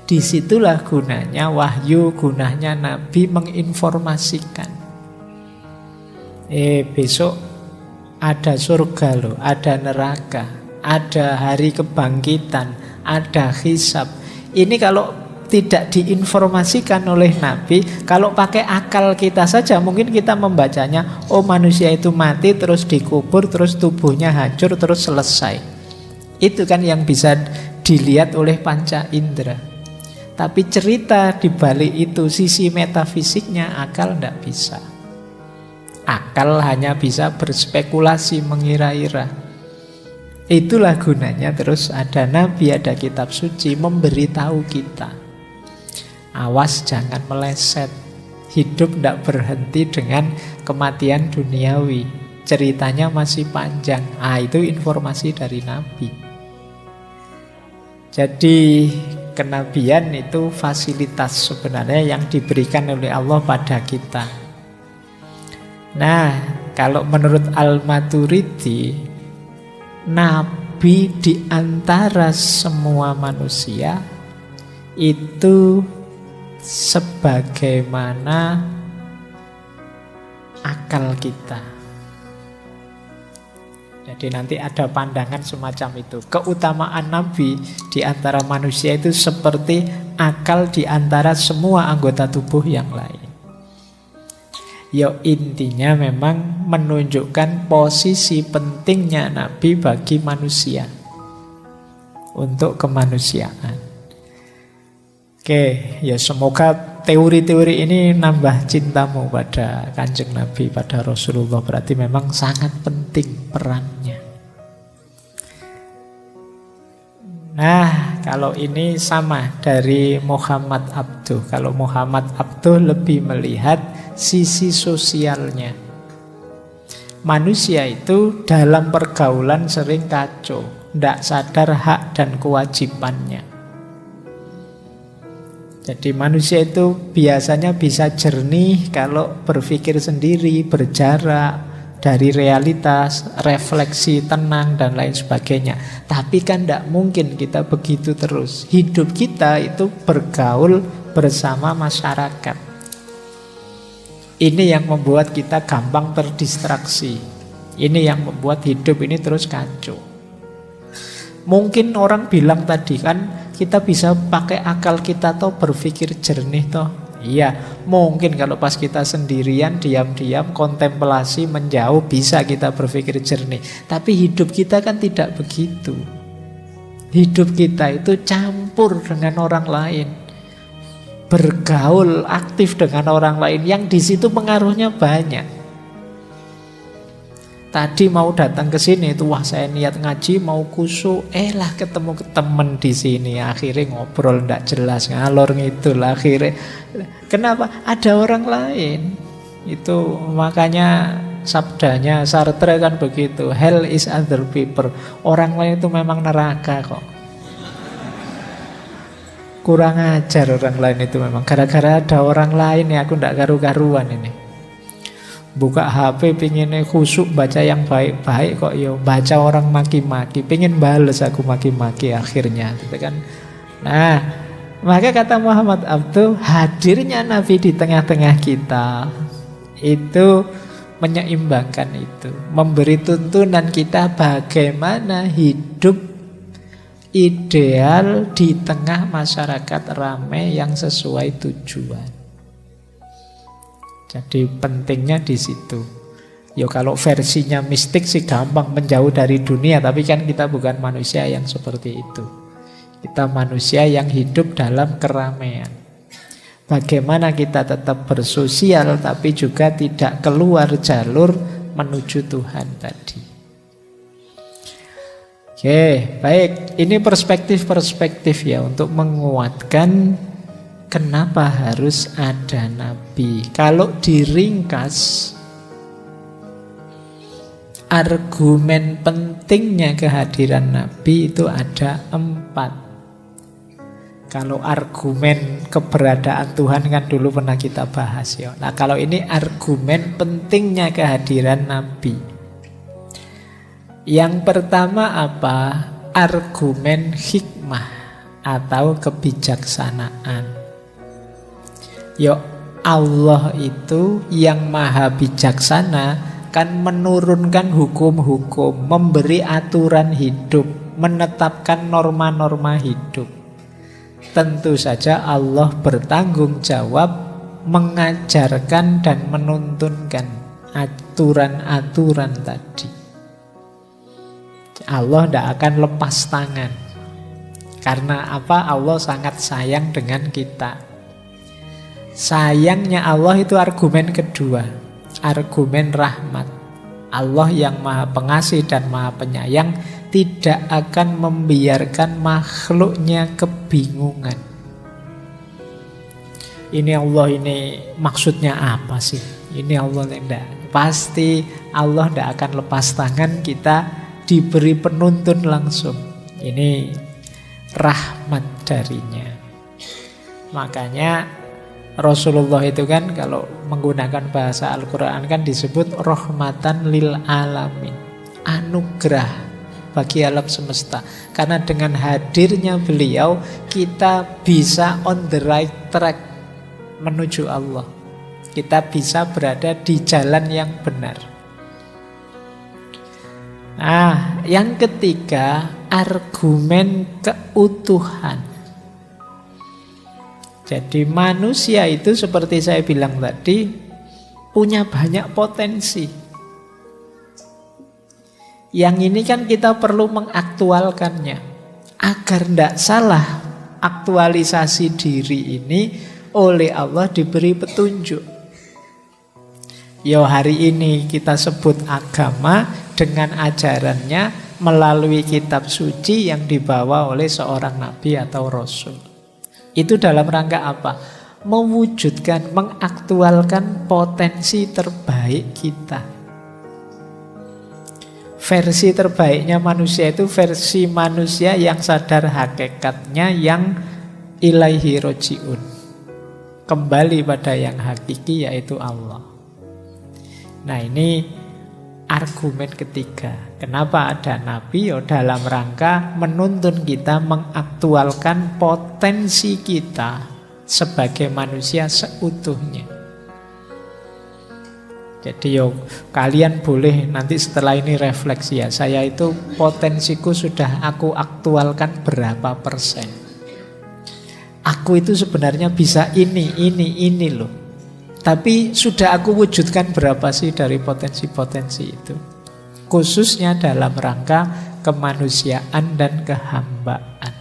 Disitulah gunanya wahyu, gunanya nabi menginformasikan. Besok ada surga loh, ada neraka, ada hari kebangkitan, ada hisab. Ini kalau tidak diinformasikan oleh nabi, kalau pakai akal kita saja mungkin kita membacanya, oh manusia itu mati terus dikubur, terus tubuhnya hancur, terus selesai. Itu kan yang bisa dilihat oleh panca indera. Tapi cerita di balik itu, sisi metafisiknya akal tidak bisa. Akal hanya bisa berspekulasi, mengira-ira. Itulah gunanya terus ada nabi, ada kitab suci memberitahu kita. Awas jangan meleset. Hidup tidak berhenti dengan kematian duniawi. Ceritanya masih panjang. Itu informasi dari nabi. Jadi kenabian itu fasilitas sebenarnya yang diberikan oleh Allah pada kita. Nah, kalau menurut Al-Maturidi, nabi di antara semua manusia itu sebagaimana akal kita. Jadi nanti ada pandangan semacam itu. Keutamaan Nabi di antara manusia itu seperti akal di antara semua anggota tubuh yang lain. Ya intinya memang menunjukkan posisi pentingnya Nabi bagi manusia. Untuk kemanusiaan. Oke, ya semoga teori-teori ini nambah cintamu pada Kanjeng Nabi, pada Rasulullah. Berarti memang sangat penting perannya. Nah, kalau ini sama dari Muhammad Abduh. Kalau Muhammad Abduh lebih melihat sisi sosialnya. Manusia itu dalam pergaulan sering kacau, tidak sadar hak dan kewajibannya. Jadi manusia itu biasanya bisa jernih kalau berpikir sendiri, berjarak dari realitas, refleksi tenang dan lain sebagainya. Tapi kan tidak mungkin kita begitu terus. Hidup kita itu bergaul bersama masyarakat. Ini yang membuat kita gampang terdistraksi. Ini yang membuat hidup ini terus kacau. Mungkin orang bilang tadi kan kita bisa pakai akal kita toh berpikir jernih toh. Iya, mungkin kalau pas kita sendirian, diam-diam, kontemplasi, menjauh, bisa kita berpikir jernih. Tapi hidup kita kan tidak begitu. Hidup kita itu campur dengan orang lain, bergaul aktif dengan orang lain, yang di situ pengaruhnya banyak. Tadi mau datang ke sini itu, wah saya niat ngaji mau kusuk, lah ketemu temen di sini, akhirnya ngobrol ndak jelas, ngalor ngidul akhirnya. Kenapa? Ada orang lain. Itu makanya sabdanya Sartre kan begitu, hell is other people. Orang lain itu memang neraka kok. Kurang ajar orang lain itu memang. Gara-gara ada orang lain ya aku ndak karu-karuan ini. Buka HP pinginnya khusuk baca yang baik-baik kok yo baca orang maki-maki, pingin bales aku maki-maki akhirnya gitu kan. Nah, maka kata Muhammad Abduh, hadirnya Nabi di tengah-tengah kita itu menyeimbangkan itu, memberi tuntunan kita bagaimana hidup ideal di tengah masyarakat ramai yang sesuai tujuan. Jadi pentingnya di situ. Ya kalau versinya mistik sih gampang, menjauh dari dunia, tapi kan kita bukan manusia yang seperti itu. Kita manusia yang hidup dalam keramaian. Bagaimana kita tetap bersosial tapi juga tidak keluar jalur menuju Tuhan tadi. Oke, baik. Ini perspektif-perspektif ya untuk menguatkan kenapa harus ada Nabi. Kalau diringkas, argumen pentingnya kehadiran Nabi itu ada 4. Kalau argumen keberadaan Tuhan kan dulu pernah kita bahas ya. Nah kalau ini argumen pentingnya kehadiran Nabi. Yang pertama apa? Argumen hikmah atau kebijaksanaan. Ya Allah itu yang maha bijaksana kan menurunkan hukum-hukum, memberi aturan hidup, menetapkan norma-norma hidup. Tentu saja Allah bertanggung jawab mengajarkan dan menuntunkan aturan-aturan tadi. Allah tidak akan lepas tangan. Karena apa? Allah sangat sayang dengan kita. Sayangnya Allah itu argumen kedua, argumen rahmat. Allah yang maha pengasih dan maha penyayang tidak akan membiarkan makhluknya kebingungan. Ini Allah ini maksudnya apa sih? Ini Allah tidak. Pasti Allah tidak akan lepas tangan, kita diberi penuntun langsung. Ini rahmat darinya. Makanya Rasulullah itu kan kalau menggunakan bahasa Al-Quran kan disebut rahmatan lil alamin, anugerah bagi alam semesta. Karena dengan hadirnya beliau kita bisa on the right track menuju Allah. Kita bisa berada di jalan yang benar. Nah, yang ketiga, argumen keutuhan. Jadi manusia itu seperti saya bilang tadi, punya banyak potensi. Yang ini kan kita perlu mengaktualkannya. Agar tidak salah, aktualisasi diri ini oleh Allah diberi petunjuk. Yo, hari ini kita sebut agama dengan ajarannya melalui kitab suci yang dibawa oleh seorang nabi atau rasul. Itu dalam rangka apa? Mewujudkan, mengaktualkan potensi terbaik kita. Versi terbaiknya manusia itu versi manusia yang sadar hakikatnya, yang ilaihi roji'un, kembali pada yang hakiki, yaitu Allah. Nah, ini argumen ketiga. Kenapa ada nabi? Ya dalam rangka menuntun kita mengaktualkan potensi kita sebagai manusia seutuhnya. Jadi yo, kalian boleh nanti setelah ini refleksi ya, saya itu potensiku sudah aku aktualkan berapa persen. Aku itu sebenarnya bisa ini loh. Tapi sudah aku wujudkan berapa sih dari potensi-potensi itu? Khususnya dalam rangka kemanusiaan dan kehambaan.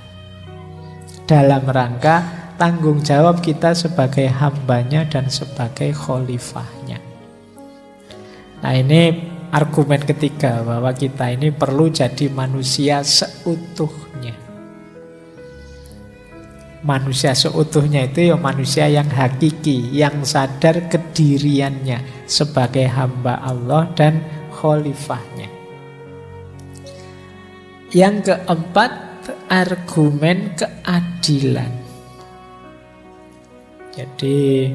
Dalam rangka tanggung jawab kita sebagai hambanya dan sebagai khalifahnya. Nah, ini argumen ketiga, bahwa kita ini perlu jadi manusia seutuhnya. Manusia seutuhnya itu ya manusia yang hakiki, yang sadar kediriannya sebagai hamba Allah dan khalifahnya. Yang keempat, argumen keadilan. Jadi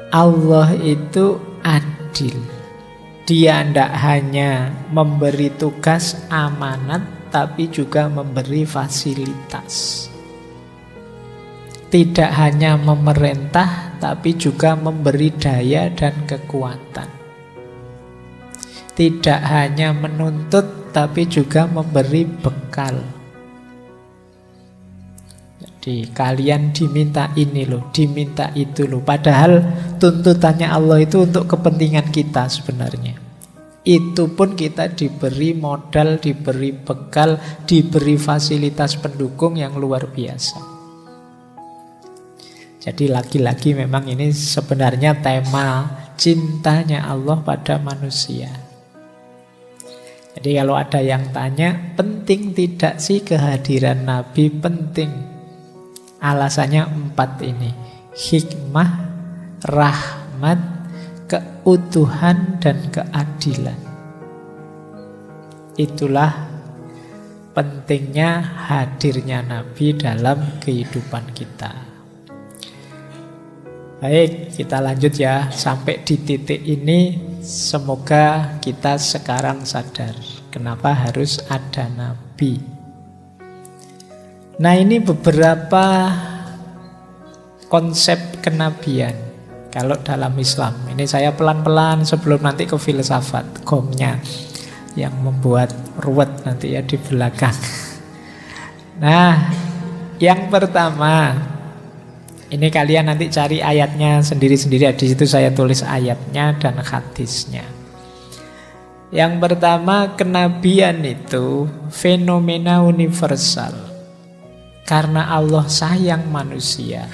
Allah itu adil. Dia tidak hanya memberi tugas amanat, tapi juga memberi fasilitas. Tidak hanya memerintah, tapi juga memberi daya dan kekuatan. Tidak hanya menuntut, tapi juga memberi bekal. Jadi kalian diminta ini loh, diminta itu loh. Padahal tuntutannya Allah itu untuk kepentingan kita sebenarnya. Itu pun kita diberi modal, diberi bekal, diberi fasilitas pendukung yang luar biasa. Jadi lagi-lagi memang ini sebenarnya tema cintanya Allah pada manusia. Jadi kalau ada yang tanya, penting tidak sih kehadiran Nabi? Penting. Alasannya 4 ini. Hikmah, rahmat, keutuhan, dan keadilan. Itulah pentingnya hadirnya Nabi dalam kehidupan kita. Baik, kita lanjut ya. Sampai di titik ini, semoga kita sekarang sadar kenapa harus ada Nabi. Nah, ini beberapa konsep kenabian kalau dalam Islam. Ini saya pelan-pelan sebelum nanti ke filsafat, gomnya yang membuat ruwet nanti ya di belakang. Nah, yang pertama, ini kalian nanti cari ayatnya sendiri-sendiri. Di situ saya tulis ayatnya dan hadisnya. Yang pertama, kenabian itu fenomena universal. Karena Allah sayang manusia.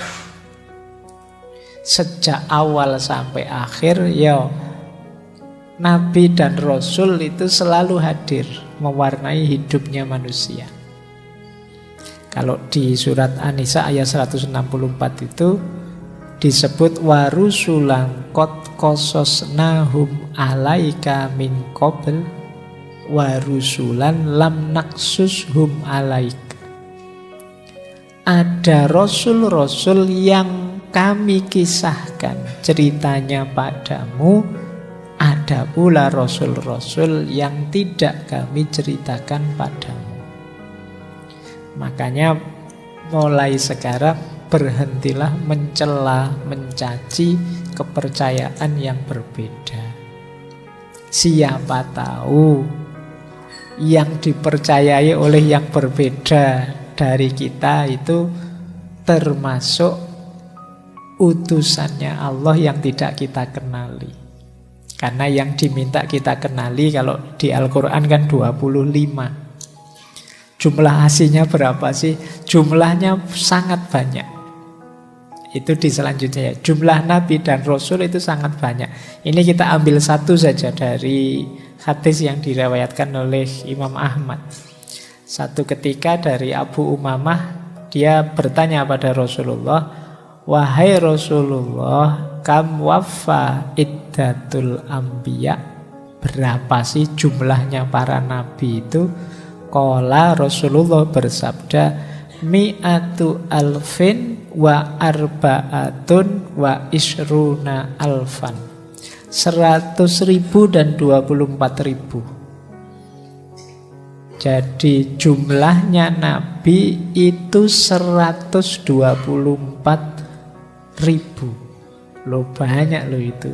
Sejak awal sampai akhir, ya Nabi dan Rasul itu selalu hadir mewarnai hidupnya manusia. Kalau di surat An-Nisa ayat 164 itu disebut warusulan qad qasasnahum alaika min qabl warusulan lam naqsushum alaika. Ada rasul-rasul yang kami kisahkan ceritanya padamu, ada pula rasul-rasul yang tidak kami ceritakan padamu. Makanya mulai sekarang berhentilah mencela, mencaci kepercayaan yang berbeda. Siapa tahu yang dipercayai oleh yang berbeda dari kita itu termasuk utusannya Allah yang tidak kita kenali. Karena yang diminta kita kenali kalau di Al-Quran kan 25. Jumlah aslinya berapa sih? Jumlahnya sangat banyak. Itu di selanjutnya ya. Jumlah Nabi dan Rasul itu sangat banyak. Ini kita ambil satu saja dari hadis yang diriwayatkan oleh Imam Ahmad. Satu ketika dari Abu Umamah, dia bertanya pada Rasulullah, "Wahai Rasulullah, kam wafa iddatul anbiya?" Berapa sih jumlahnya para nabi itu? Qala, Rasulullah bersabda, mi'atu alfin wa arba'atun wa isruna alfan. 100.000 dan 24.000. Jadi jumlahnya nabi itu 124.000. Loh, banyak loh itu.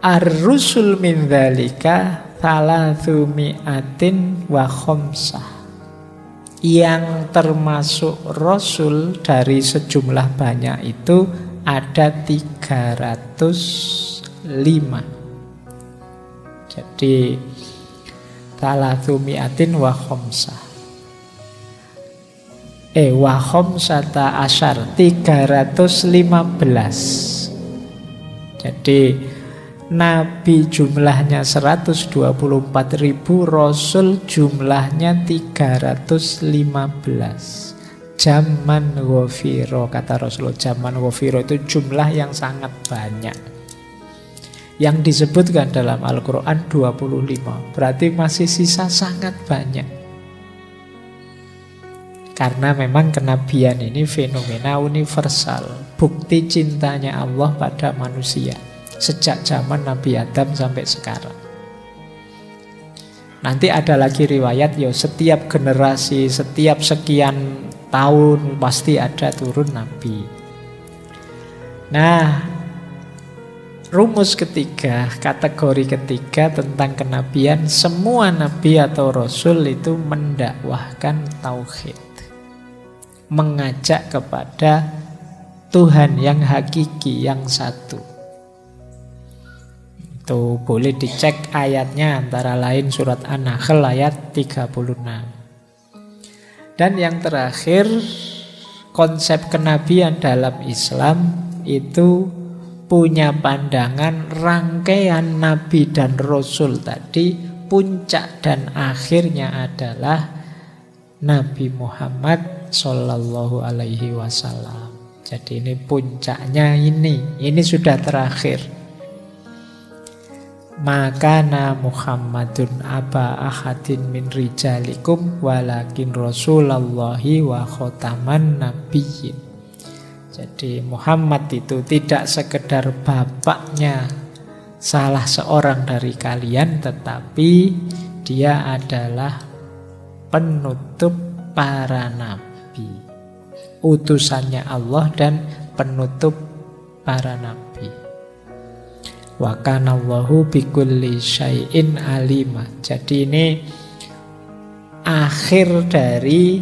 Ar-rusul min dzalika thalathu mi'atin wa khamsah. Yang termasuk Rasul dari sejumlah banyak itu ada 305. Jadi thalathu mi'atin wa khamsah. Wa khamsata asyar, 315. Jadi Nabi jumlahnya 124.000, Rasul jumlahnya 315. Zaman ghafiro, kata Rasulullah, zaman ghafiro itu jumlah yang sangat banyak. Yang disebutkan dalam Al-Quran 25, berarti masih sisa sangat banyak. Karena memang kenabian ini fenomena universal, bukti cintanya Allah pada manusia sejak zaman Nabi Adam sampai sekarang. Nanti ada lagi riwayat, setiap generasi, setiap sekian tahun pasti ada turun Nabi. Nah, rumus ketiga, kategori ketiga tentang kenabian, semua Nabi atau Rasul itu mendakwahkan tauhid, mengajak kepada Tuhan yang hakiki, yang satu. Itu boleh dicek ayatnya, antara lain surat An-Nahl ayat 36. Dan yang terakhir, konsep kenabian dalam Islam itu punya pandangan rangkaian Nabi dan Rasul tadi, puncak dan akhirnya adalah Nabi Muhammad Sallallahu Alaihi Wasallam. Jadi ini puncaknya, ini sudah terakhir. Makana Muhammadun aba ahadin min rijalikum walakin Rasulullahi wa khotaman nabiyyin. Jadi Muhammad itu tidak sekedar bapaknya salah seorang dari kalian, tetapi dia adalah penutup para nabi, utusannya Allah dan penutup para nabi. Wa kana Allahu bikulli syai'in alima. Jadi ini akhir dari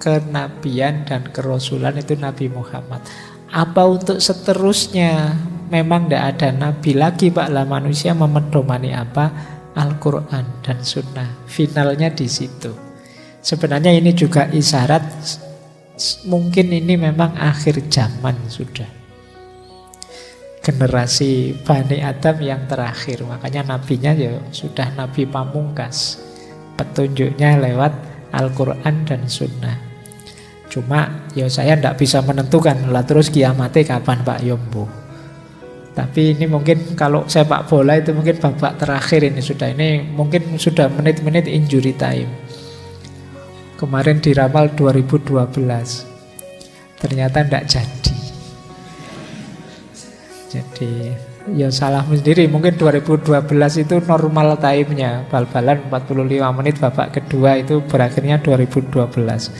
kenabian dan kerasulan itu Nabi Muhammad. Apa untuk seterusnya? Memang tidak ada nabi lagi, Pak. Lah manusia memedomani apa? Al-Quran dan Sunnah. Finalnya di situ. Sebenarnya ini juga isyarat mungkin ini memang akhir zaman sudah. Generasi Bani Adam yang terakhir. Makanya nabinya sudah nabi pamungkas. Petunjuknya lewat Al-Quran dan Sunnah. Cuma saya tidak bisa menentukan lah terus kiamatnya kapan, Pak Yombo. Tapi ini mungkin kalau sepak bola itu mungkin babak terakhir ini sudah. Ini mungkin sudah menit-menit injury time. Kemarin diramal 2012. Ternyata tidak jadi. Jadi salah sendiri. Mungkin 2012 itu normal time-nya. Bal-balan 45 menit, babak kedua itu berakhirnya 2012.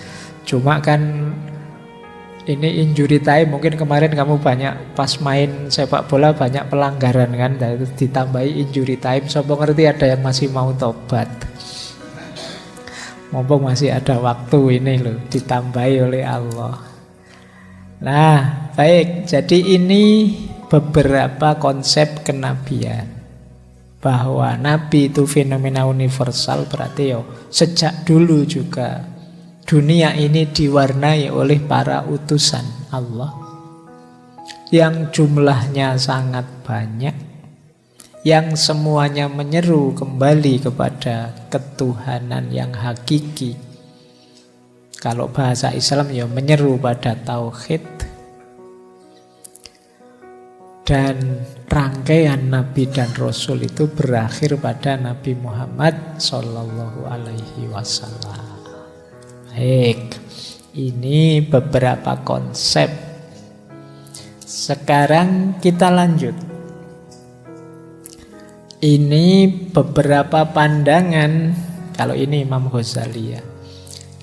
Cuma kan Ini injury time, mungkin kemarin kamu banyak pas main sepak bola banyak pelanggaran kan, nah, itu ditambahi injury time. Sopo ngerti ada yang masih mau tobat. Mumpung masih ada waktu ini loh, ditambahi oleh Allah. Nah, baik. Jadi ini beberapa konsep kenabian. Bahwa nabi itu fenomena universal, berarti yo sejak dulu juga dunia ini diwarnai oleh para utusan Allah yang jumlahnya sangat banyak, yang semuanya menyeru kembali kepada ketuhanan yang hakiki. Kalau bahasa Islam ya menyeru pada tauhid. Dan rangkaian nabi dan rasul itu berakhir pada Nabi Muhammad sallallahu alaihi wasallam. Baik, ini beberapa konsep. Sekarang kita lanjut. Ini beberapa pandangan, kalau ini Imam Ghazali ya,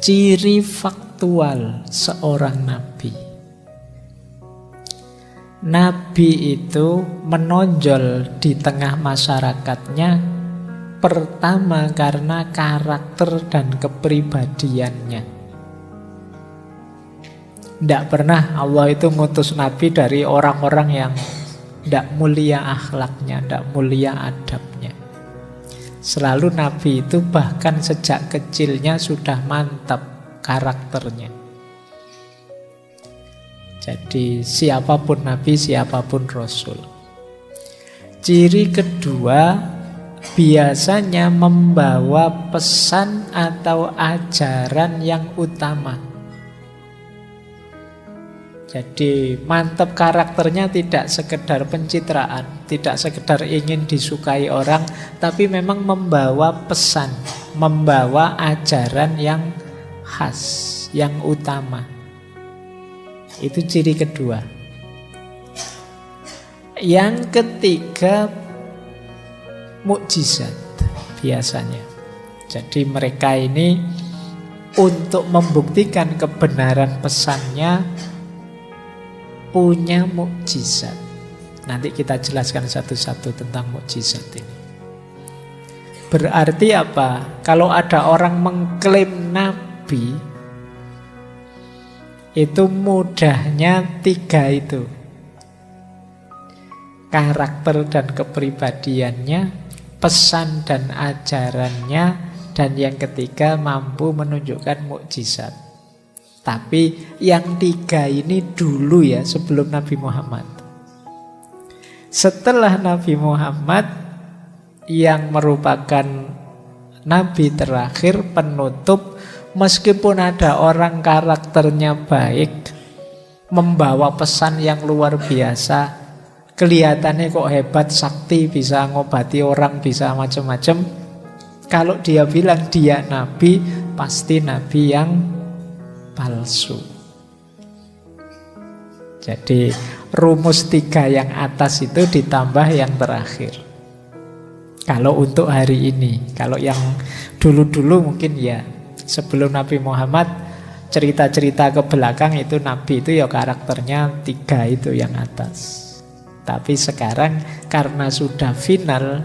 ciri faktual seorang nabi. Nabi itu menonjol di tengah masyarakatnya pertama karena karakter dan kepribadiannya. Tidak pernah Allah itu ngutus Nabi dari orang-orang yang tidak mulia akhlaknya, tidak mulia adabnya. Selalu Nabi itu bahkan sejak kecilnya sudah mantap karakternya. Jadi siapapun Nabi, siapapun Rasul. Ciri kedua, biasanya membawa pesan atau ajaran yang utama. Jadi mantap karakternya tidak sekedar pencitraan, tidak sekedar ingin disukai orang, tapi memang membawa pesan, membawa ajaran yang khas, yang utama. Itu ciri kedua. Yang ketiga, mukjizat biasanya. Jadi mereka ini untuk membuktikan kebenaran pesannya punya mukjizat. Nanti kita jelaskan satu-satu tentang mukjizat ini. Berarti apa? Kalau ada orang mengklaim nabi, itu mudahnya tiga itu. Karakter dan kepribadiannya, pesan dan ajarannya, dan yang ketiga mampu menunjukkan mukjizat. Tapi yang tiga ini dulu ya, sebelum Nabi Muhammad. Setelah Nabi Muhammad yang merupakan nabi terakhir, penutup, meskipun ada orang karakternya baik, membawa pesan yang luar biasa, kelihatannya kok hebat, sakti, bisa ngobati orang, bisa macam-macam. Kalau dia bilang dia nabi, pasti nabi yang palsu. Jadi rumus tiga yang atas itu ditambah yang terakhir. Kalau untuk hari ini, kalau yang dulu-dulu mungkin ya sebelum Nabi Muhammad, cerita-cerita ke belakang itu nabi itu ya karakternya tiga itu yang atas. Tapi sekarang karena sudah final,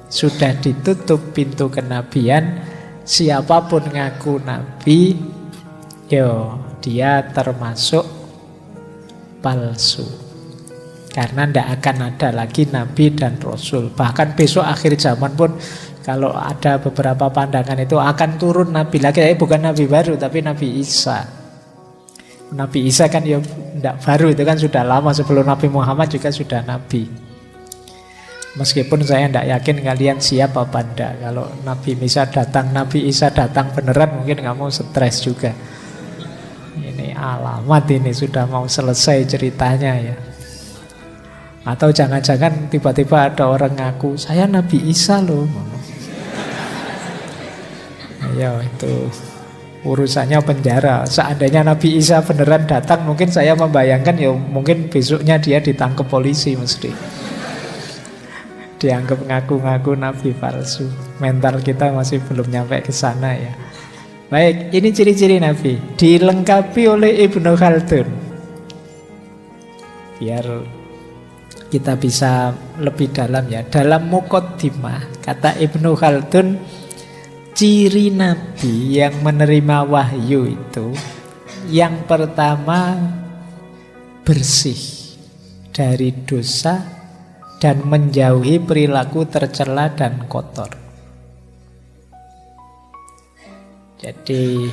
sudah ditutup pintu kenabian, siapapun ngaku nabi, yo dia termasuk palsu. Karena tidak akan ada lagi nabi dan rasul. Bahkan besok akhir zaman pun kalau ada beberapa pandangan itu akan turun nabi lagi, bukan nabi baru tapi Nabi Isa. Nabi Isa kan ya tidak baru, itu kan sudah lama, sebelum Nabi Muhammad juga sudah nabi. Meskipun saya tidak yakin kalian siap apa enggak. Kalau Nabi Isa datang beneran, mungkin kamu stres juga. Ini alamat, ini sudah mau selesai ceritanya ya. Atau jangan-jangan tiba-tiba ada orang ngaku, saya Nabi Isa loh. Ya itu urusannya penjara. Seandainya Nabi Isa beneran datang, mungkin saya membayangkan ya mungkin besoknya dia ditangkap polisi mesti. Dianggap ngaku-ngaku nabi palsu. Mental kita masih belum nyampe ke sana ya. Baik, ini ciri-ciri nabi dilengkapi oleh Ibnu Khaldun. biar kita bisa lebih dalam ya. Dalam Muqaddimah kata Ibnu Khaldun, ciri nabi yang menerima wahyu itu yang pertama bersih dari dosa dan menjauhi perilaku tercela dan kotor. Jadi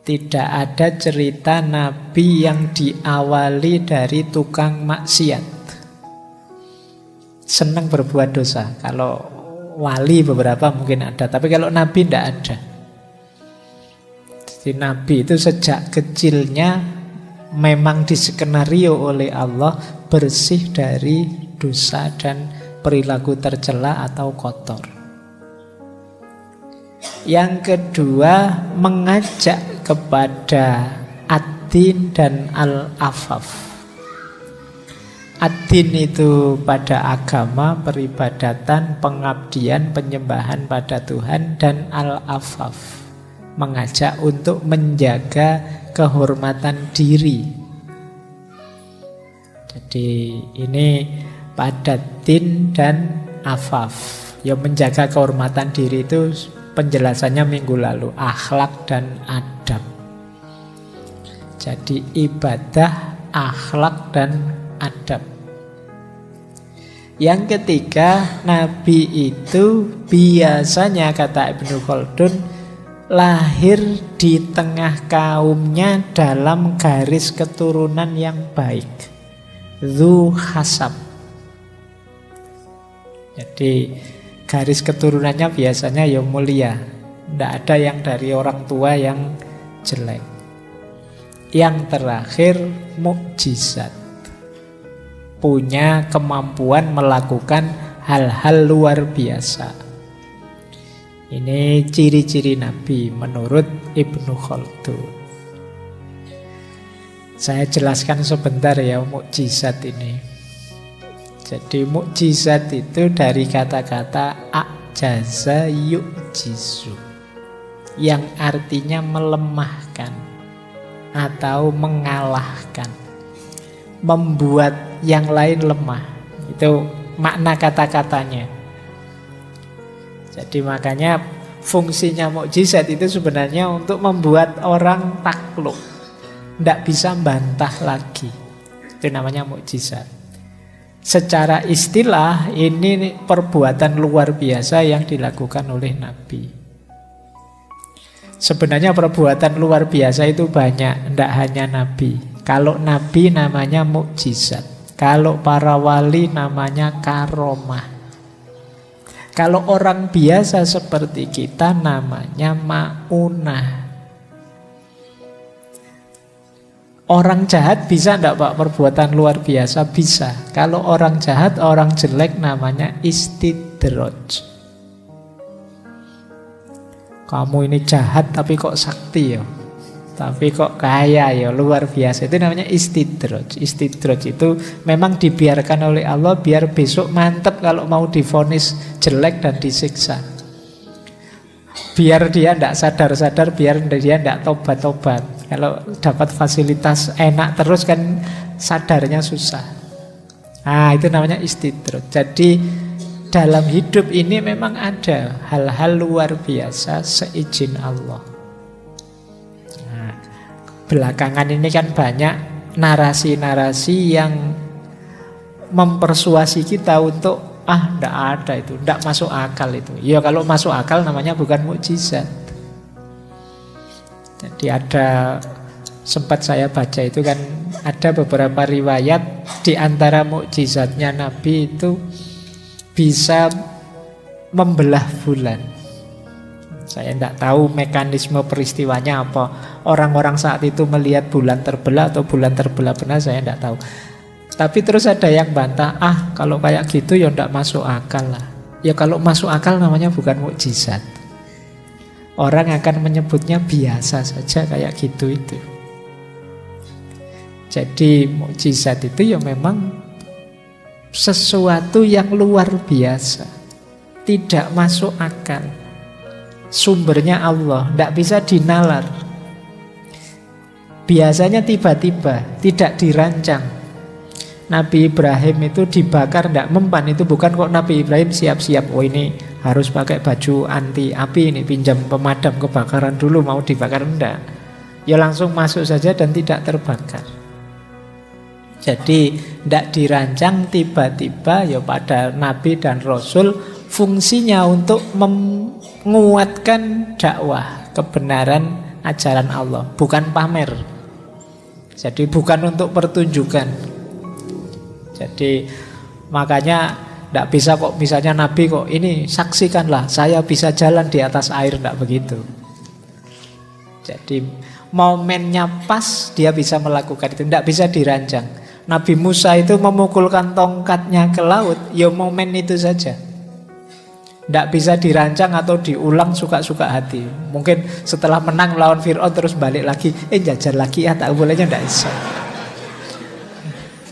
tidak ada cerita nabi yang diawali dari tukang maksiat, senang berbuat dosa. Kalau wali beberapa mungkin ada, tapi kalau nabi tidak ada. Jadi nabi itu sejak kecilnya memang diskenario oleh Allah bersih dari dosa dan perilaku tercela atau kotor. Yang kedua, mengajak kepada ad-din dan al-afaf. Ad-din itu pada agama, peribadatan, pengabdian, penyembahan pada Tuhan, dan al-afaf, mengajak untuk menjaga kehormatan diri. Jadi ini pada din dan afaf. Ya, menjaga kehormatan diri itu penjelasannya minggu lalu, akhlak dan adab. Jadi ibadah, akhlak dan adab. Yang ketiga, nabi itu biasanya kata Ibnu Khaldun lahir di tengah kaumnya dalam garis keturunan yang baik, dzu hasab. Jadi garis keturunannya biasanya ya mulia, tidak ada yang dari orang tua yang jelek. Yang terakhir, mukjizat, punya kemampuan melakukan hal-hal luar biasa. Ini ciri-ciri nabi menurut Ibnu Khaldun. Saya jelaskan sebentar ya mukjizat ini. Jadi mukjizat itu dari kata-kata ajaza yu'jizu, yang artinya melemahkan atau mengalahkan, membuat yang lain lemah. Itu makna kata-katanya. Jadi makanya fungsinya mukjizat itu sebenarnya untuk membuat orang takluk, tidak bisa bantah lagi. Itu namanya mukjizat. Secara istilah ini perbuatan luar biasa yang dilakukan oleh Nabi. Sebenarnya perbuatan luar biasa itu banyak, tidak hanya Nabi. Kalau Nabi namanya mukjizat, kalau para wali namanya karomah. Kalau orang biasa seperti kita namanya maunah. Orang jahat bisa enggak Pak perbuatan luar biasa? Bisa. Kalau orang jahat, orang jelek namanya istidraj. Kamu ini jahat tapi kok sakti ya, tapi kok kaya ya, luar biasa. Itu namanya istidraj. Istidraj itu memang dibiarkan oleh Allah biar besok mantep kalau mau divonis jelek dan disiksa. Biar dia tidak sadar-sadar, biar dia tidak tobat-tobat. Kalau dapat fasilitas enak terus kan sadarnya susah. Nah, itu namanya istidraj. Jadi dalam hidup ini memang ada hal-hal luar biasa seizin Allah. Nah, belakangan ini kan banyak narasi-narasi yang mempersuasi kita untuk tidak ada itu, tidak masuk akal itu. Ya kalau masuk akal namanya bukan mukjizat. Jadi ada, sempat saya baca itu kan ada beberapa riwayat di antara mukjizatnya Nabi itu bisa membelah bulan. Saya tidak tahu mekanisme peristiwanya apa. Orang-orang saat itu melihat bulan terbelah atau bulan terbelah benar, saya tidak tahu. Tapi terus ada yang bantah, kalau kayak gitu ya tidak masuk akal lah. Ya kalau masuk akal namanya bukan mukjizat. Orang akan menyebutnya biasa saja kayak gitu itu. Jadi mukjizat itu ya memang sesuatu yang luar biasa, tidak masuk akal. Sumbernya Allah, tidak bisa dinalar. Biasanya tiba-tiba, tidak dirancang. Nabi Ibrahim itu dibakar tidak mempan, itu bukan kok Nabi Ibrahim siap-siap, oh ini harus pakai baju anti api, ini pinjam pemadam kebakaran dulu mau dibakar, enggak. Ya langsung masuk saja dan tidak terbakar. Jadi tidak dirancang, tiba-tiba ya pada Nabi dan Rasul fungsinya untuk menguatkan dakwah kebenaran ajaran Allah, bukan pamer. Jadi bukan untuk pertunjukan. Jadi makanya tidak bisa kok misalnya Nabi kok ini saksikanlah saya bisa jalan di atas air, tidak begitu. Jadi momennya pas dia bisa melakukan itu, tidak bisa dirancang. Nabi Musa itu memukulkan tongkatnya ke laut, ya momen itu saja. Tidak bisa dirancang atau diulang suka-suka hati. Mungkin setelah menang melawan Fir'aun terus balik lagi, jajar lagi ya, tak bolehnya, tidak bisa.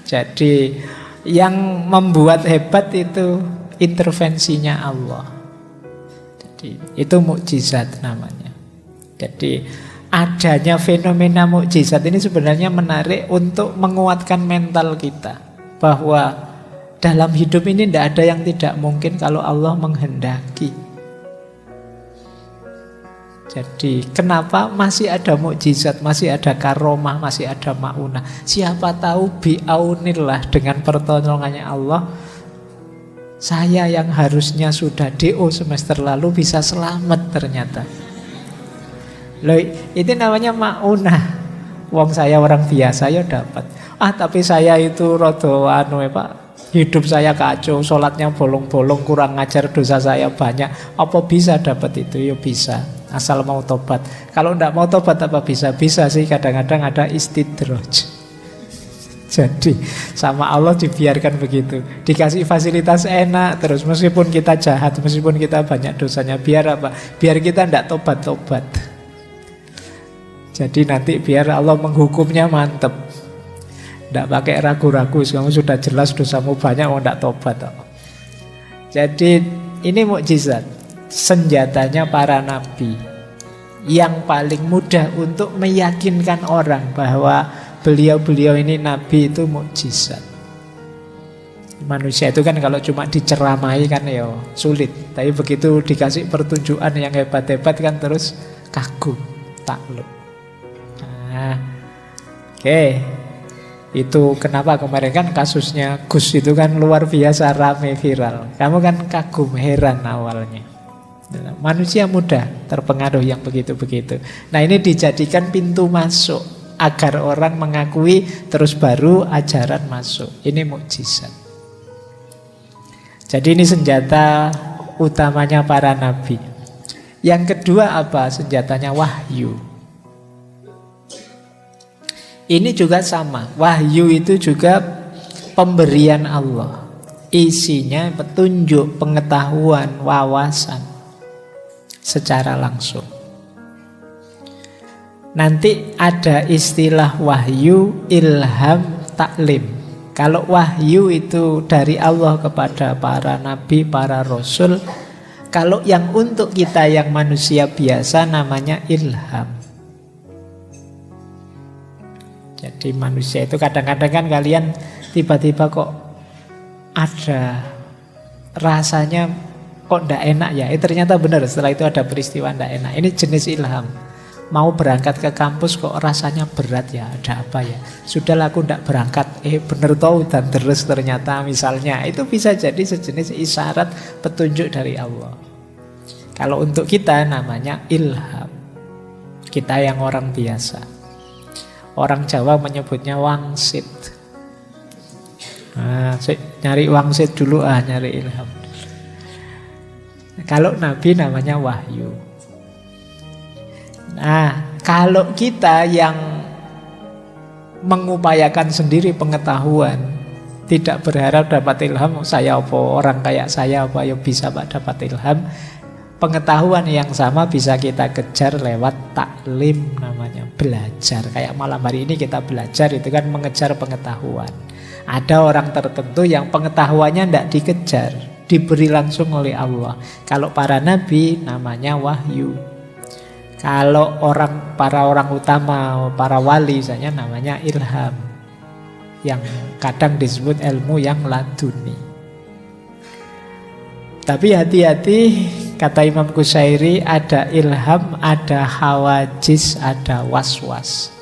Jadi yang membuat hebat itu intervensinya Allah. Jadi itu mukjizat namanya. Jadi adanya fenomena mukjizat ini sebenarnya menarik untuk menguatkan mental kita, bahwa dalam hidup ini tidak ada yang tidak mungkin kalau Allah menghendaki. Jadi kenapa masih ada mukjizat, masih ada karomah, masih ada maunah? Siapa tahu biaunillah, dengan pertolongannya Allah, saya yang harusnya sudah DO semester lalu bisa selamat ternyata. Loh, itu namanya maunah. Wong saya orang biasa ya dapat. Tapi saya itu rodo Pak, hidup saya kacau, sholatnya bolong-bolong, kurang ngajar, dosa saya banyak. Apa bisa dapat itu? Ya bisa, asal mau tobat. Kalau tidak mau tobat apa bisa? Bisa sih, kadang-kadang ada istidraj. Jadi sama Allah dibiarkan begitu, dikasih fasilitas enak terus, meskipun kita jahat, meskipun kita banyak dosanya. Biar apa? Biar kita tidak tobat-tobat. Jadi nanti biar Allah menghukumnya mantep, tidak pakai ragu-ragu. Kamu sudah jelas dosamu banyak, mau tidak tobat. Jadi ini mukjizat, senjatanya para nabi, yang paling mudah untuk meyakinkan orang bahwa beliau-beliau ini nabi itu mukjizat. Manusia itu kan kalau cuma diceramai kan ya sulit, tapi begitu dikasih pertunjukan yang hebat-hebat kan terus kagum, takluk. Oke. Itu kenapa kemarin kan kasusnya Gus itu kan luar biasa rame, viral. Kamu kan kagum, heran awalnya. Manusia mudah terpengaruh yang begitu-begitu. Nah ini dijadikan pintu masuk agar orang mengakui, terus baru ajaran masuk. Ini mukjizat. Jadi ini senjata utamanya para nabi. Yang kedua apa? Senjatanya wahyu. Ini juga sama. Wahyu itu juga pemberian Allah. Isinya petunjuk, pengetahuan, wawasan secara langsung. Nanti ada istilah wahyu, ilham, taklim. Kalau wahyu itu dari Allah kepada para nabi, para rasul. Kalau yang untuk kita yang manusia biasa namanya ilham. Jadi manusia itu kadang-kadang kan kalian tiba-tiba kok ada rasanya kok ndak enak ya. Ternyata benar, setelah itu ada peristiwa ndak enak. Ini jenis ilham. Mau berangkat ke kampus kok rasanya berat ya, ada apa ya? Sudahlah aku ndak berangkat. Bener toh dan terus ternyata misalnya. Itu bisa jadi sejenis isyarat petunjuk dari Allah. Kalau untuk kita namanya ilham. Kita yang orang biasa. Orang Jawa menyebutnya wangsit. Nyari wangsit dulu, nyari ilham. Kalau nabi namanya wahyu. Nah, kalau kita yang mengupayakan sendiri pengetahuan, tidak berharap dapat ilham, saya apa, orang kayak saya apa, ya bisa Pak dapat ilham. Pengetahuan yang sama bisa kita kejar lewat taklim namanya, belajar. Kayak malam hari ini kita belajar, itu kan mengejar pengetahuan. Ada orang tertentu yang pengetahuannya tidak dikejar, diberi langsung oleh Allah. Kalau para nabi namanya wahyu. Kalau para orang utama, para wali misalnya namanya ilham. yang kadang disebut ilmu yang laduni. Tapi hati-hati, kata Imam Qusairi, ada ilham, ada hawajis, ada was-was.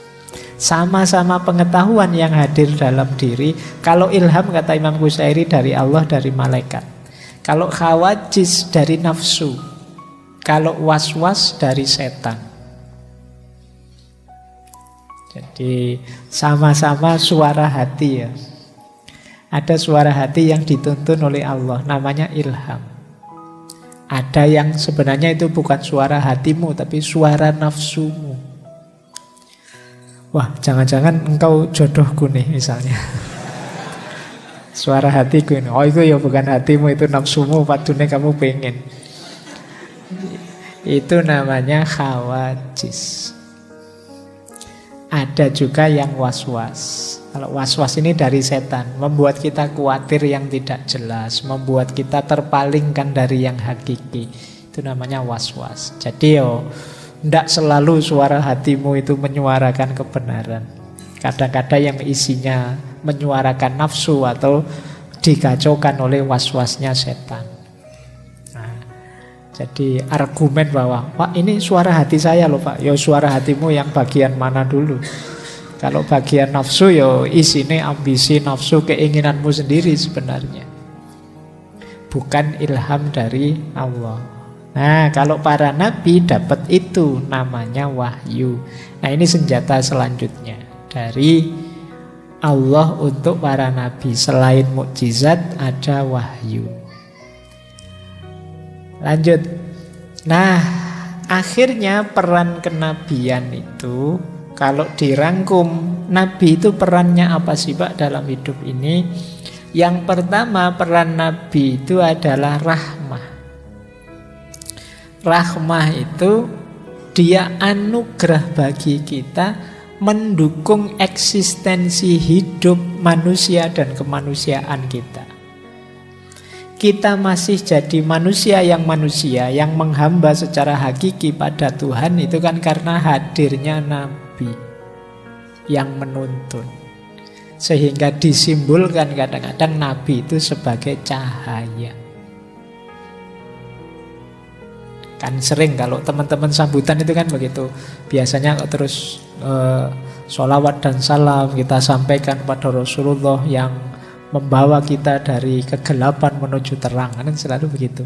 Sama-sama pengetahuan yang hadir dalam diri. Kalau ilham, kata Imam Qusairi, dari Allah, dari malaikat. Kalau hawajis, dari nafsu. Kalau was-was, dari setan. Jadi sama-sama suara hati ya. Ada suara hati yang dituntun oleh Allah, namanya ilham. Ada yang sebenarnya itu bukan suara hatimu, tapi suara nafsumu. Wah, jangan-jangan engkau jodohku nih misalnya. Suara hatiku ini. Oh, itu ya bukan hatimu, itu nafsumu, padahal kamu pengen. Itu namanya hawajis. Ada juga yang was-was. Kalau was-was ini dari setan, membuat kita khawatir yang tidak jelas, membuat kita terpalingkan dari yang hakiki. Itu namanya was-was. Jadi tidak selalu suara hatimu itu menyuarakan kebenaran. Kadang-kadang yang isinya menyuarakan nafsu atau dikacaukan oleh was-wasnya setan. Nah, jadi argumen bahwa, Pak, ini suara hati saya loh Pak. Ya suara hatimu yang bagian mana dulu? Kalau bagian nafsu ya isinya ambisi nafsu, keinginanmu sendiri sebenarnya. Bukan ilham dari Allah. Nah, kalau para nabi dapat itu namanya wahyu. Nah, ini senjata selanjutnya dari Allah untuk para nabi. Selain mukjizat ada wahyu. Lanjut. Nah, akhirnya peran kenabian itu, kalau dirangkum, nabi itu perannya apa sih Pak dalam hidup ini? Yang pertama, peran nabi itu adalah rahmah. Rahmah itu dia anugerah bagi kita, mendukung eksistensi hidup manusia dan kemanusiaan kita. Kita masih jadi manusia yang menghamba secara hakiki pada Tuhan, itu kan karena hadirnya nabi yang menuntun. Sehingga disimbolkan kadang-kadang nabi itu sebagai cahaya. Kan sering kalau teman-teman sambutan itu kan begitu. Biasanya terus sholawat dan salam kita sampaikan pada Rasulullah yang membawa kita dari kegelapan menuju terang. Kan selalu begitu.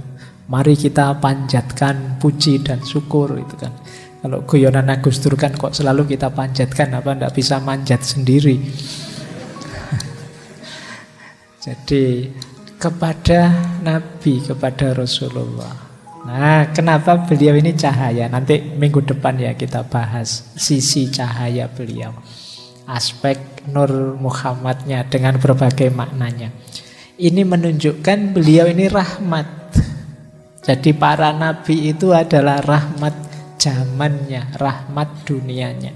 Mari kita panjatkan puji dan syukur itu kan. Kalau guyonan Agus Dur kan kok selalu kita panjatkan, apa enggak bisa manjat sendiri. Jadi kepada Nabi, kepada Rasulullah. Nah, kenapa beliau ini cahaya? Nanti minggu depan ya kita bahas sisi cahaya beliau. Aspek Nur Muhammadnya dengan berbagai maknanya. Ini menunjukkan beliau ini rahmat. Jadi para nabi itu adalah rahmat zamannya, rahmat dunianya.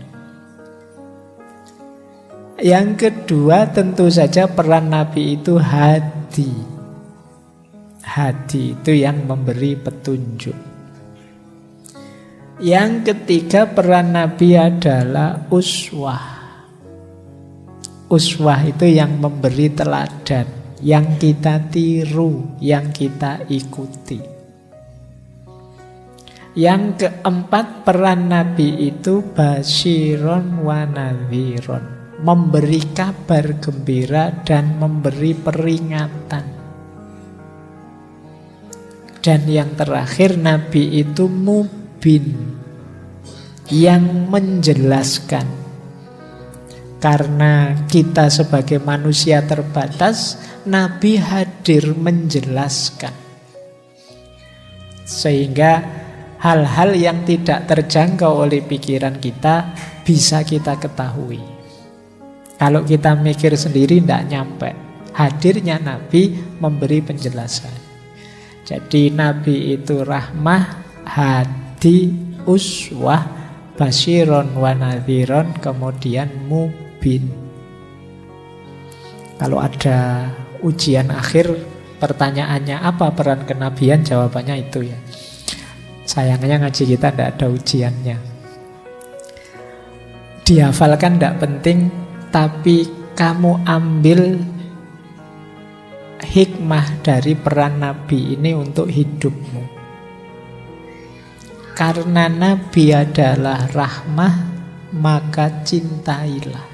Yang kedua tentu saja peran nabi itu hadi. Hadi itu yang memberi petunjuk. Yang ketiga peran nabi adalah uswah. Uswah itu yang memberi teladan, yang kita tiru, yang kita ikuti. Yang keempat peran nabi itu basyiron wa nadhiron, memberi kabar gembira dan memberi peringatan. Dan yang terakhir nabi itu mubin, yang menjelaskan. Karena kita sebagai manusia terbatas, nabi hadir menjelaskan. Sehingga hal-hal yang tidak terjangkau oleh pikiran kita bisa kita ketahui. Kalau kita mikir sendiri tidak nyampe. Hadirnya nabi memberi penjelasan. Jadi nabi itu rahmah, hadi, uswah, basyiron wa nadhiron, kemudian mubin. Kalau ada ujian akhir, pertanyaannya apa peran kenabian, jawabannya itu ya. Sayangnya ngaji kita tidak ada ujiannya. Dihafalkan tidak penting, tapi kamu ambil hikmah dari peran Nabi ini untuk hidupmu. Karena Nabi adalah rahmah, maka cintailah.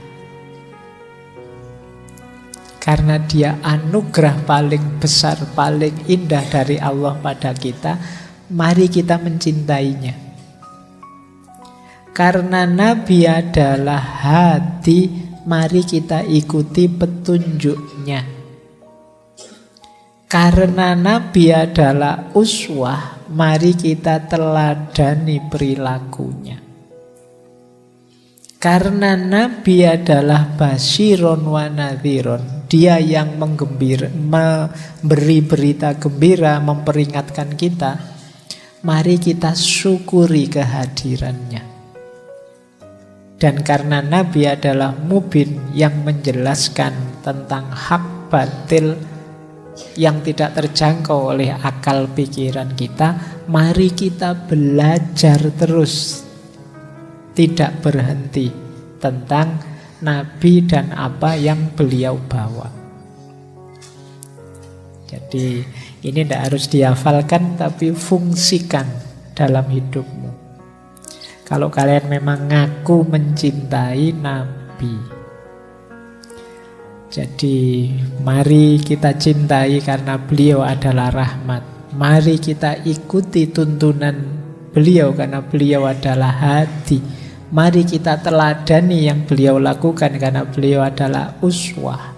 Karena dia anugerah paling besar, paling indah dari Allah pada kita, mari kita mencintainya. Karena Nabi adalah hati, mari kita ikuti petunjuknya. Karena Nabi adalah uswah, mari kita teladani perilakunya. Karena Nabi adalah basyiron wa nadhiron, dia yang memberi berita gembira, memperingatkan kita, mari kita syukuri kehadirannya. Dan karena Nabi adalah mubin, yang menjelaskan tentang hak batil yang tidak terjangkau oleh akal pikiran kita, mari kita belajar terus, tidak berhenti tentang Nabi dan apa yang beliau bawa. Jadi ini tidak harus dihafalkan, tapi fungsikan dalam hidupmu. Kalau kalian memang ngaku mencintai Nabi, jadi mari kita cintai karena beliau adalah rahmat. Mari kita ikuti tuntunan beliau karena beliau adalah hadi. Mari kita teladani yang beliau lakukan karena beliau adalah uswah.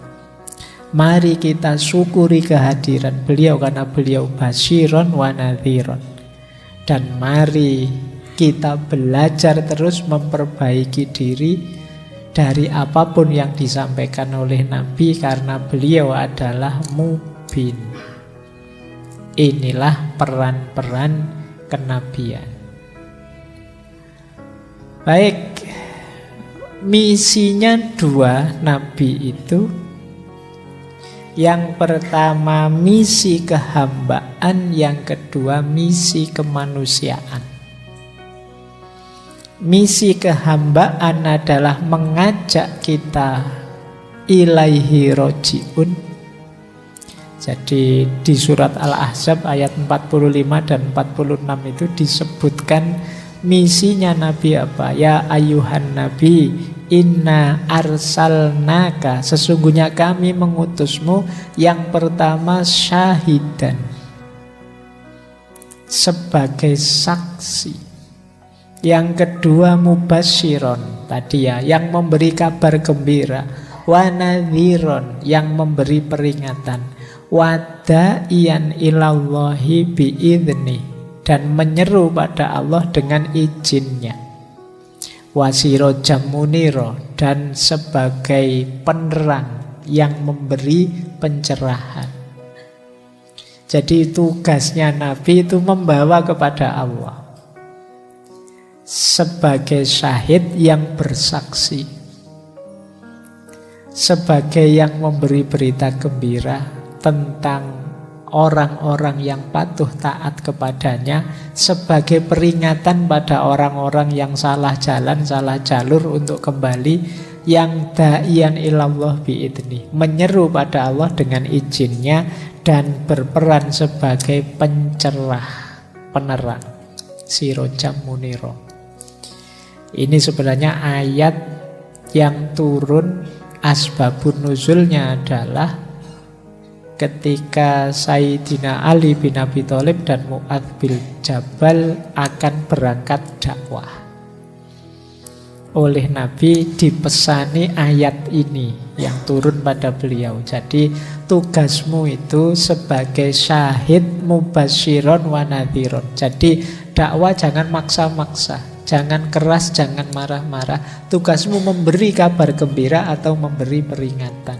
Mari kita syukuri kehadiran beliau karena beliau basyiron wa nadhiron. Dan mari kita belajar terus memperbaiki diri dari apapun yang disampaikan oleh Nabi karena beliau adalah mubin. Inilah peran-peran kenabian. Baik, misinya dua Nabi itu. Yang pertama misi kehambaan, yang kedua misi kemanusiaan. Misi kehambaan adalah mengajak kita ilaihi roji'un. Jadi di surat Al-Ahzab ayat 45 dan 46 itu disebutkan misinya Nabi apa? Ya ayuhan Nabi, inna arsalnaka, sesungguhnya kami mengutusmu yang pertama syahidan, sebagai saksi. Yang kedua mubasyiron, tadi ya, yang memberi kabar gembira. Wa nadhiron, yang memberi peringatan. Wada'iyan ilallahi bi'idhni, dan menyeru pada Allah dengan izinnya. Wasirojam muniro, dan sebagai penerang yang memberi pencerahan. Jadi tugasnya Nabi itu membawa kepada Allah. Sebagai syahid yang bersaksi, sebagai yang memberi berita gembira tentang orang-orang yang patuh taat kepadanya, sebagai peringatan pada orang-orang yang salah jalan, salah jalur untuk kembali, yang da'iyan ilallah bi'idni, menyeru pada Allah dengan izinnya, dan berperan sebagai pencerah, penerang, sirojam muniro. Ini sebenarnya ayat yang turun, asbabun nuzulnya adalah ketika Sayyidina Ali bin Abi Thalib dan Mu'adz bin Jabal akan berangkat dakwah. Oleh Nabi dipesani ayat ini yang turun pada beliau. Jadi tugasmu itu sebagai syahid mubasyiron wa nadhiron. Jadi dakwah jangan maksa-maksa, jangan keras, jangan marah-marah. Tugasmu memberi kabar gembira atau memberi peringatan.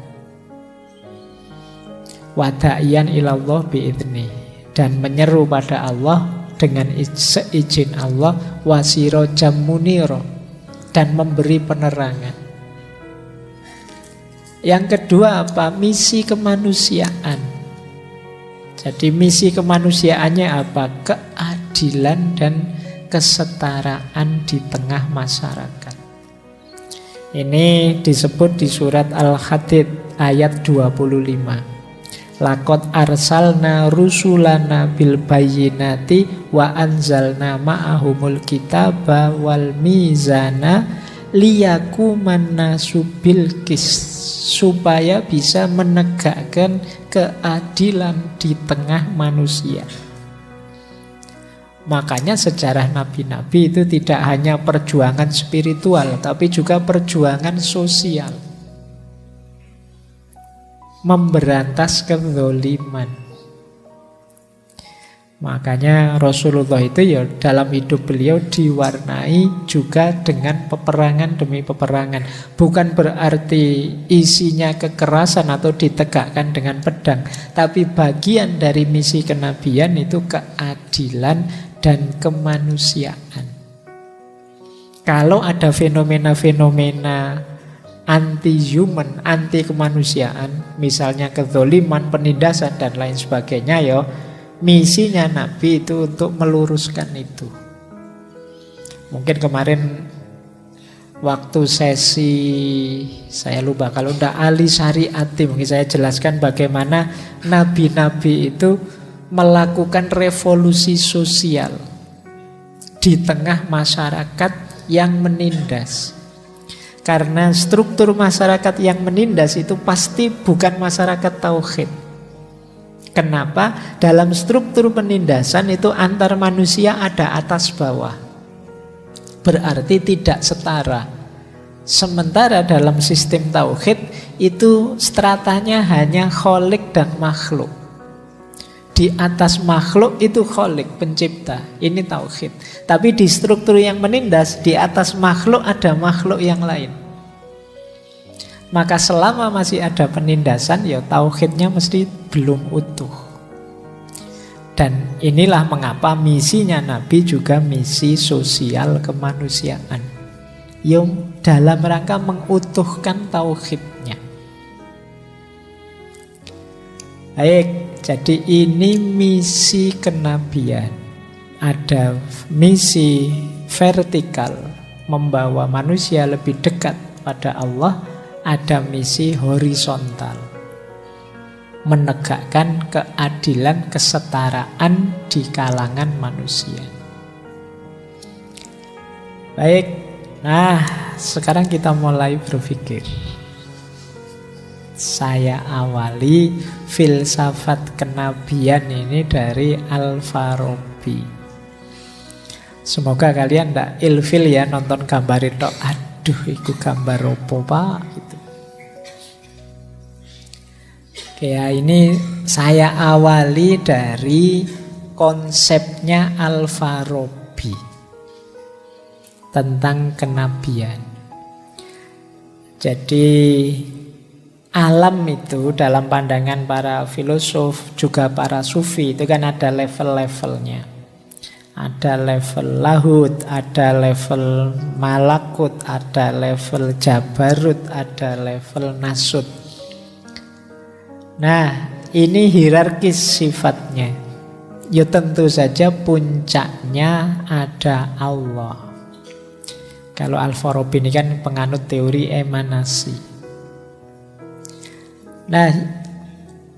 Wada'iyan ilallah bi'idni, dan menyeru pada Allah dengan seizin Allah. Wasirojam muniro, dan memberi penerangan. Yang kedua apa? Misi kemanusiaan. Jadi misi kemanusiaannya apa? Keadilan dan kesetaraan di tengah masyarakat. Ini disebut di surat Al-Hadid ayat 25. Laqad arsalna rusulana bil bayyinati wa anzalna ma'ahumul kitaba wal mizana liyakuman nasu bil qist, supaya bisa menegakkan keadilan di tengah manusia. Makanya sejarah nabi-nabi itu tidak hanya perjuangan spiritual, tapi juga perjuangan sosial. Memberantas kezaliman. Makanya Rasulullah itu ya dalam hidup beliau diwarnai juga dengan peperangan demi peperangan. Bukan berarti isinya kekerasan atau ditegakkan dengan pedang, tapi bagian dari misi kenabian itu keadilan dan kemanusiaan. Kalau ada fenomena-fenomena anti-human, anti-kemanusiaan, misalnya kezaliman, penindasan, dan lain sebagainya, ya misinya Nabi itu untuk meluruskan itu. Mungkin kemarin waktu sesi, saya lupa, kalau tidak Ali Syariati, mungkin saya jelaskan bagaimana Nabi-Nabi itu melakukan revolusi sosial di tengah masyarakat yang menindas. Karena struktur masyarakat yang menindas itu pasti bukan masyarakat tauhid. Kenapa? Dalam struktur penindasan itu antar manusia ada atas bawah. Berarti tidak setara. Sementara dalam sistem tauhid itu stratanya hanya kholik dan makhluk. Di atas makhluk itu kholik, pencipta. Ini tauhid. Tapi di struktur yang menindas, di atas makhluk ada makhluk yang lain. Maka selama masih ada penindasan, ya tauhidnya mesti belum utuh. Dan inilah mengapa misinya Nabi juga misi sosial kemanusiaan, yang dalam rangka mengutuhkan tauhidnya. Baik. Jadi ini misi kenabian. Ada misi vertikal, membawa manusia lebih dekat pada Allah. Ada misi horizontal, menegakkan keadilan, kesetaraan di kalangan manusia. Baik, nah sekarang kita mulai berpikir. Saya awali filsafat kenabian ini dari Al-Farabi. Semoga kalian tidak ilfil ya nonton gambar itu. Aduh, itu gambar opo pak gitu. Oke, ya, ini saya awali dari konsepnya Al-Farabi tentang kenabian. Jadi alam itu dalam pandangan para filosof, juga para sufi, itu kan ada level-levelnya. Ada level lahud, ada level malakut, ada level jabarut, ada level nasut. Nah, ini hierarkis sifatnya. Ya tentu saja puncaknya ada Allah. Kalau Al-Farabi ini kan penganut teori emanasi. Nah,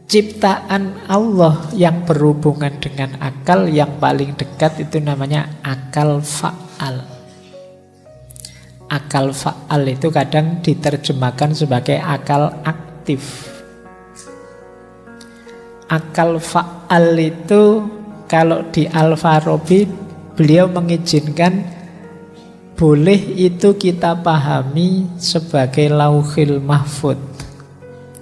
ciptaan Allah yang berhubungan dengan akal yang paling dekat itu namanya akal fa'al. Akal fa'al itu kadang diterjemahkan sebagai akal aktif. Akal fa'al itu kalau di Al-Farabi beliau mengizinkan boleh itu kita pahami sebagai lauhil mahfud,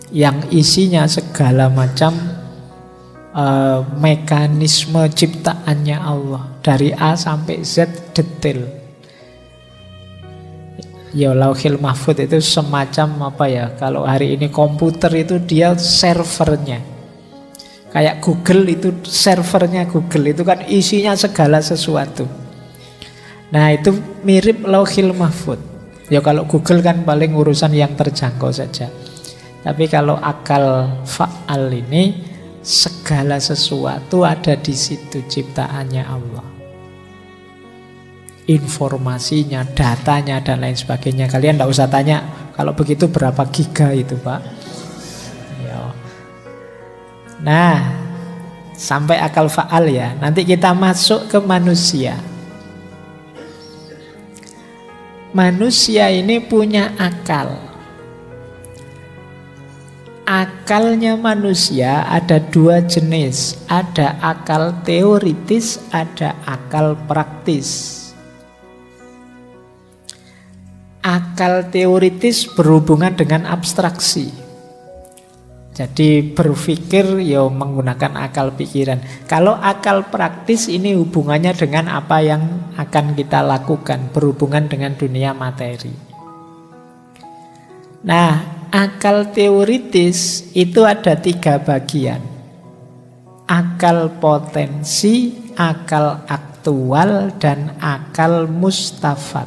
yang isinya segala macam mekanisme ciptaannya Allah dari A sampai Z detail. Ya lauhil mahfud itu semacam apa ya, kalau hari ini komputer itu dia servernya. Kayak Google itu servernya Google, itu kan isinya segala sesuatu. Nah itu mirip lauhil mahfud. Ya kalau Google kan paling urusan yang terjangkau saja. Tapi kalau akal fa'al ini segala sesuatu ada di situ ciptaannya Allah. informasinya, datanya, dan lain sebagainya. Kalian tidak usah tanya, kalau begitu berapa giga itu, Pak. Ya. Nah, sampai akal faal ya. Nanti kita masuk ke manusia. Manusia ini punya akal. Akalnya manusia ada dua jenis. Ada akal teoritis, ada akal praktis. Akal teoritis berhubungan dengan abstraksi. Jadi berpikir ya menggunakan akal pikiran. Kalau akal praktis ini hubungannya dengan apa yang akan kita lakukan, berhubungan dengan dunia materi. Nah, akal teoritis itu ada 3 bagian. Akal potensi, akal aktual, dan akal mustafad.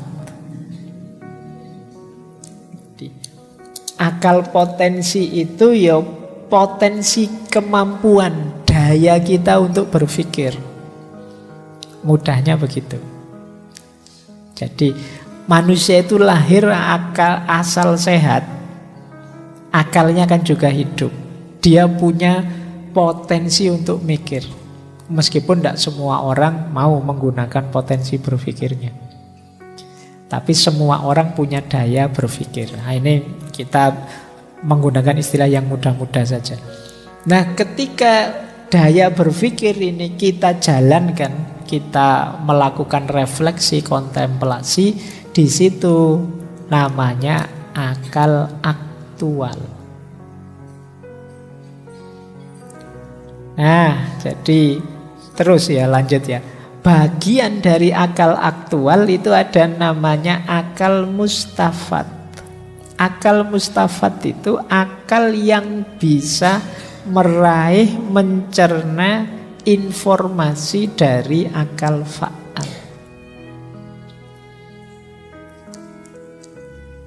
Akal potensi itu ya potensi kemampuan, daya kita untuk berpikir. Mudahnya begitu. Jadi manusia itu lahir akal asal sehat. Akalnya kan juga hidup. Dia punya potensi untuk mikir. Meskipun tidak semua orang mau menggunakan potensi berpikirnya. Tapi semua orang punya daya berpikir. Nah, ini kita menggunakan istilah yang mudah-mudah saja. Nah, ketika daya berpikir ini kita jalankan, kita melakukan refleksi, kontemplasi, di situ namanya akal aktual. Nah, jadi terus ya, lanjut ya. Bagian dari akal aktual itu ada namanya akal mustafad. Akal mustafad itu akal yang bisa meraih, mencerna informasi dari akal faal.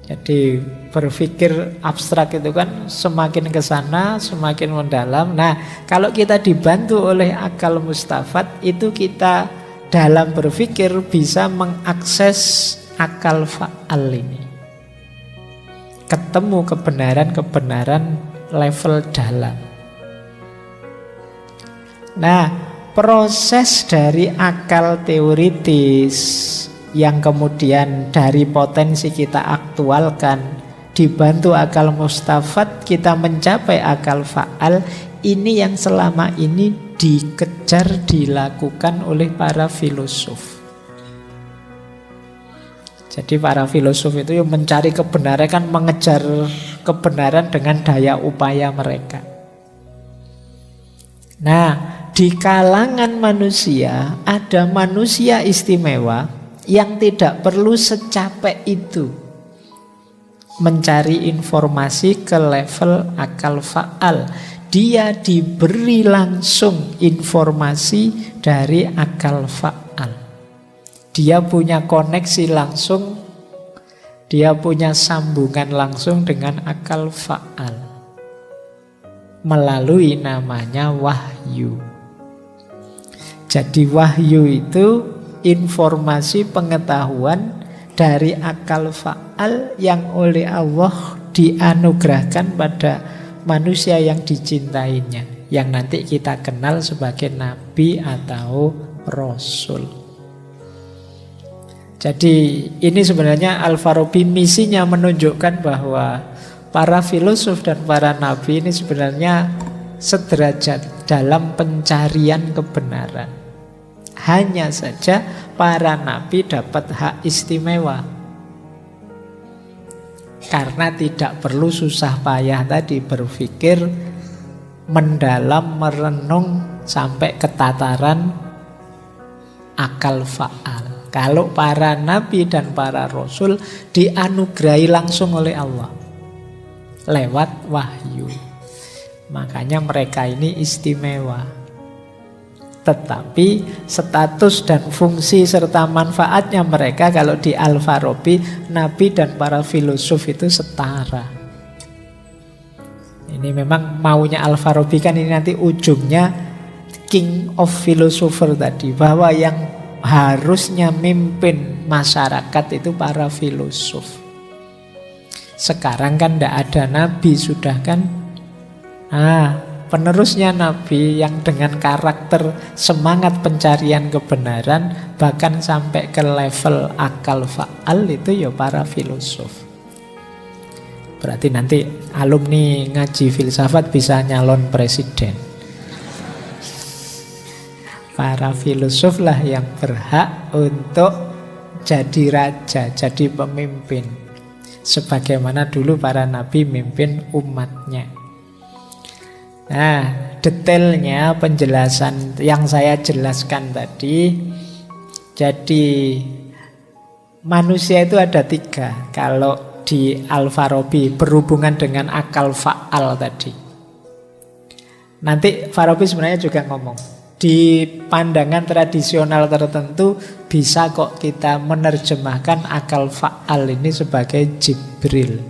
Jadi berpikir abstrak itu kan semakin ke sana, semakin mendalam. Nah, kalau kita dibantu oleh akal mustafad, itu kita dalam berpikir bisa mengakses akal faal ini. Ketemu kebenaran-kebenaran level dalam. Nah, proses dari akal teoritis yang kemudian dari potensi kita aktualkan, dibantu akal mustafad, kita mencapai akal faal. Ini yang selama ini dikejar, dilakukan oleh para filosof. Jadi para filosof itu yang mencari kebenaran, kan mengejar kebenaran dengan daya upaya mereka. Nah, di kalangan manusia ada manusia istimewa yang tidak perlu secapek itu mencari informasi ke level akal faal. Dia diberi langsung informasi dari akal faal. Dia punya koneksi langsung, dia punya sambungan langsung dengan akal faal melalui namanya wahyu. Jadi wahyu itu informasi pengetahuan dari akal faal yang oleh Allah dianugerahkan pada manusia yang dicintainya, yang nanti kita kenal sebagai nabi atau rasul. Jadi ini sebenarnya Al-Farabi misinya menunjukkan bahwa para filosof dan para nabi ini sebenarnya sederajat dalam pencarian kebenaran. Hanya saja para nabi dapat hak istimewa karena tidak perlu susah payah tadi berpikir mendalam, merenung sampai ke tataran akal faal. Kalau para nabi dan para rasul dianugerahi langsung oleh Allah lewat wahyu. Makanya mereka ini istimewa. Tetapi status dan fungsi serta manfaatnya mereka kalau di Al-Farabi, nabi dan para filosof itu setara. Ini memang maunya Al-Farabi kan ini nanti ujungnya king of philosopher tadi, bahwa yang harusnya mimpin masyarakat itu para filosof. Sekarang kan tidak ada nabi sudah kan. Penerusnya nabi yang dengan karakter semangat pencarian kebenaran bahkan sampai ke level akal faal itu ya para filosof. Berarti nanti alumni ngaji filsafat bisa nyalon presiden. Para filosof lah yang berhak untuk jadi raja, jadi pemimpin. Sebagaimana dulu para nabi mimpin umatnya. Nah, detailnya penjelasan yang saya jelaskan tadi. Jadi manusia itu ada 3. Kalau di Al-Farabi berhubungan dengan akal fa'al tadi. Nanti Farabi sebenarnya juga ngomong, di pandangan tradisional tertentu bisa kok kita menerjemahkan akal fa'al ini sebagai Jibril,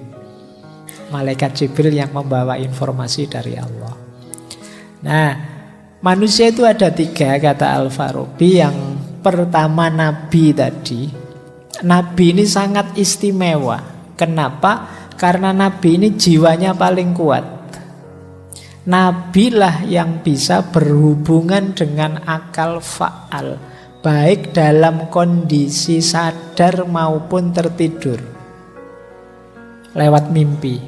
malaikat Jibril yang membawa informasi dari Allah. Nah, manusia itu ada 3 kata Al-Farabi. Yang pertama nabi tadi. Nabi ini sangat istimewa. Kenapa? Karena nabi ini jiwanya paling kuat. Nabilah yang bisa berhubungan dengan akal fa'al, baik dalam kondisi sadar maupun tertidur, lewat mimpi.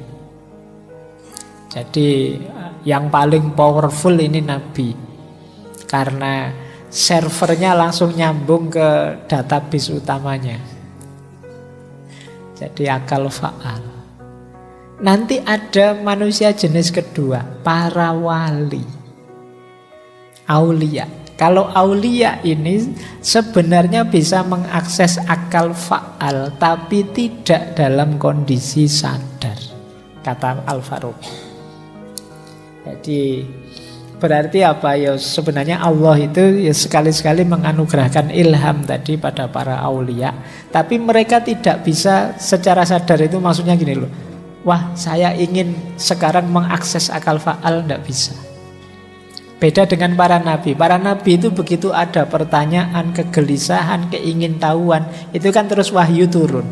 Jadi yang paling powerful ini nabi, karena servernya langsung nyambung ke database utamanya. Jadi akal fa'al. Nanti ada manusia jenis kedua, para wali, aulia. Kalau aulia ini sebenarnya bisa mengakses akal fa'al, tapi tidak dalam kondisi sadar, kata Al-Farabi. Jadi berarti apa ya, sebenarnya Allah itu ya sekali-sekali menganugerahkan ilham tadi pada para aulia, tapi mereka tidak bisa secara sadar. Itu maksudnya gini loh, wah saya ingin sekarang mengakses akal fa'al, tidak bisa. Beda dengan para nabi. Para nabi itu begitu ada pertanyaan, kegelisahan, keingintahuan, itu kan terus wahyu turun,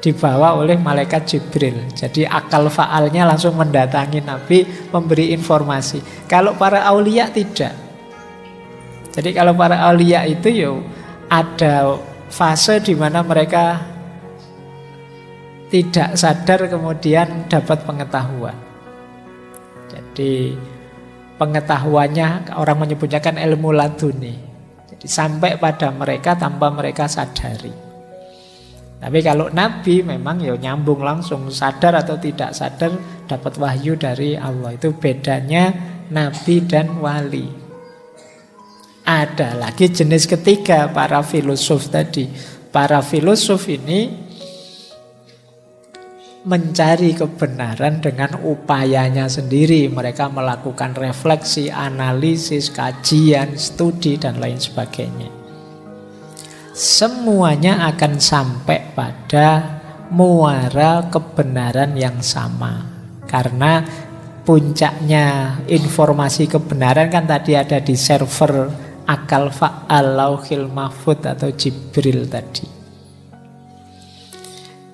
dibawa oleh malaikat Jibril. Jadi akal fa'alnya langsung mendatangi Nabi, memberi informasi. Kalau para aulia tidak. Jadi kalau para aulia itu ya ada fase di mana mereka tidak sadar kemudian dapat pengetahuan. Jadi pengetahuannya orang menyebutnya kan ilmu laduni. Jadi sampai pada mereka tanpa mereka sadari. Tapi kalau nabi memang ya nyambung langsung, sadar atau tidak sadar dapat wahyu dari Allah. Itu bedanya nabi dan wali. Ada lagi jenis ketiga, para filosof tadi. Para filosof ini mencari kebenaran dengan upayanya sendiri. Mereka melakukan refleksi, analisis, kajian, studi dan lain sebagainya. Semuanya akan sampai pada muara kebenaran yang sama. Karena puncaknya informasi kebenaran kan tadi ada di server akal fa'al, lauhil mahfud atau Jibril tadi.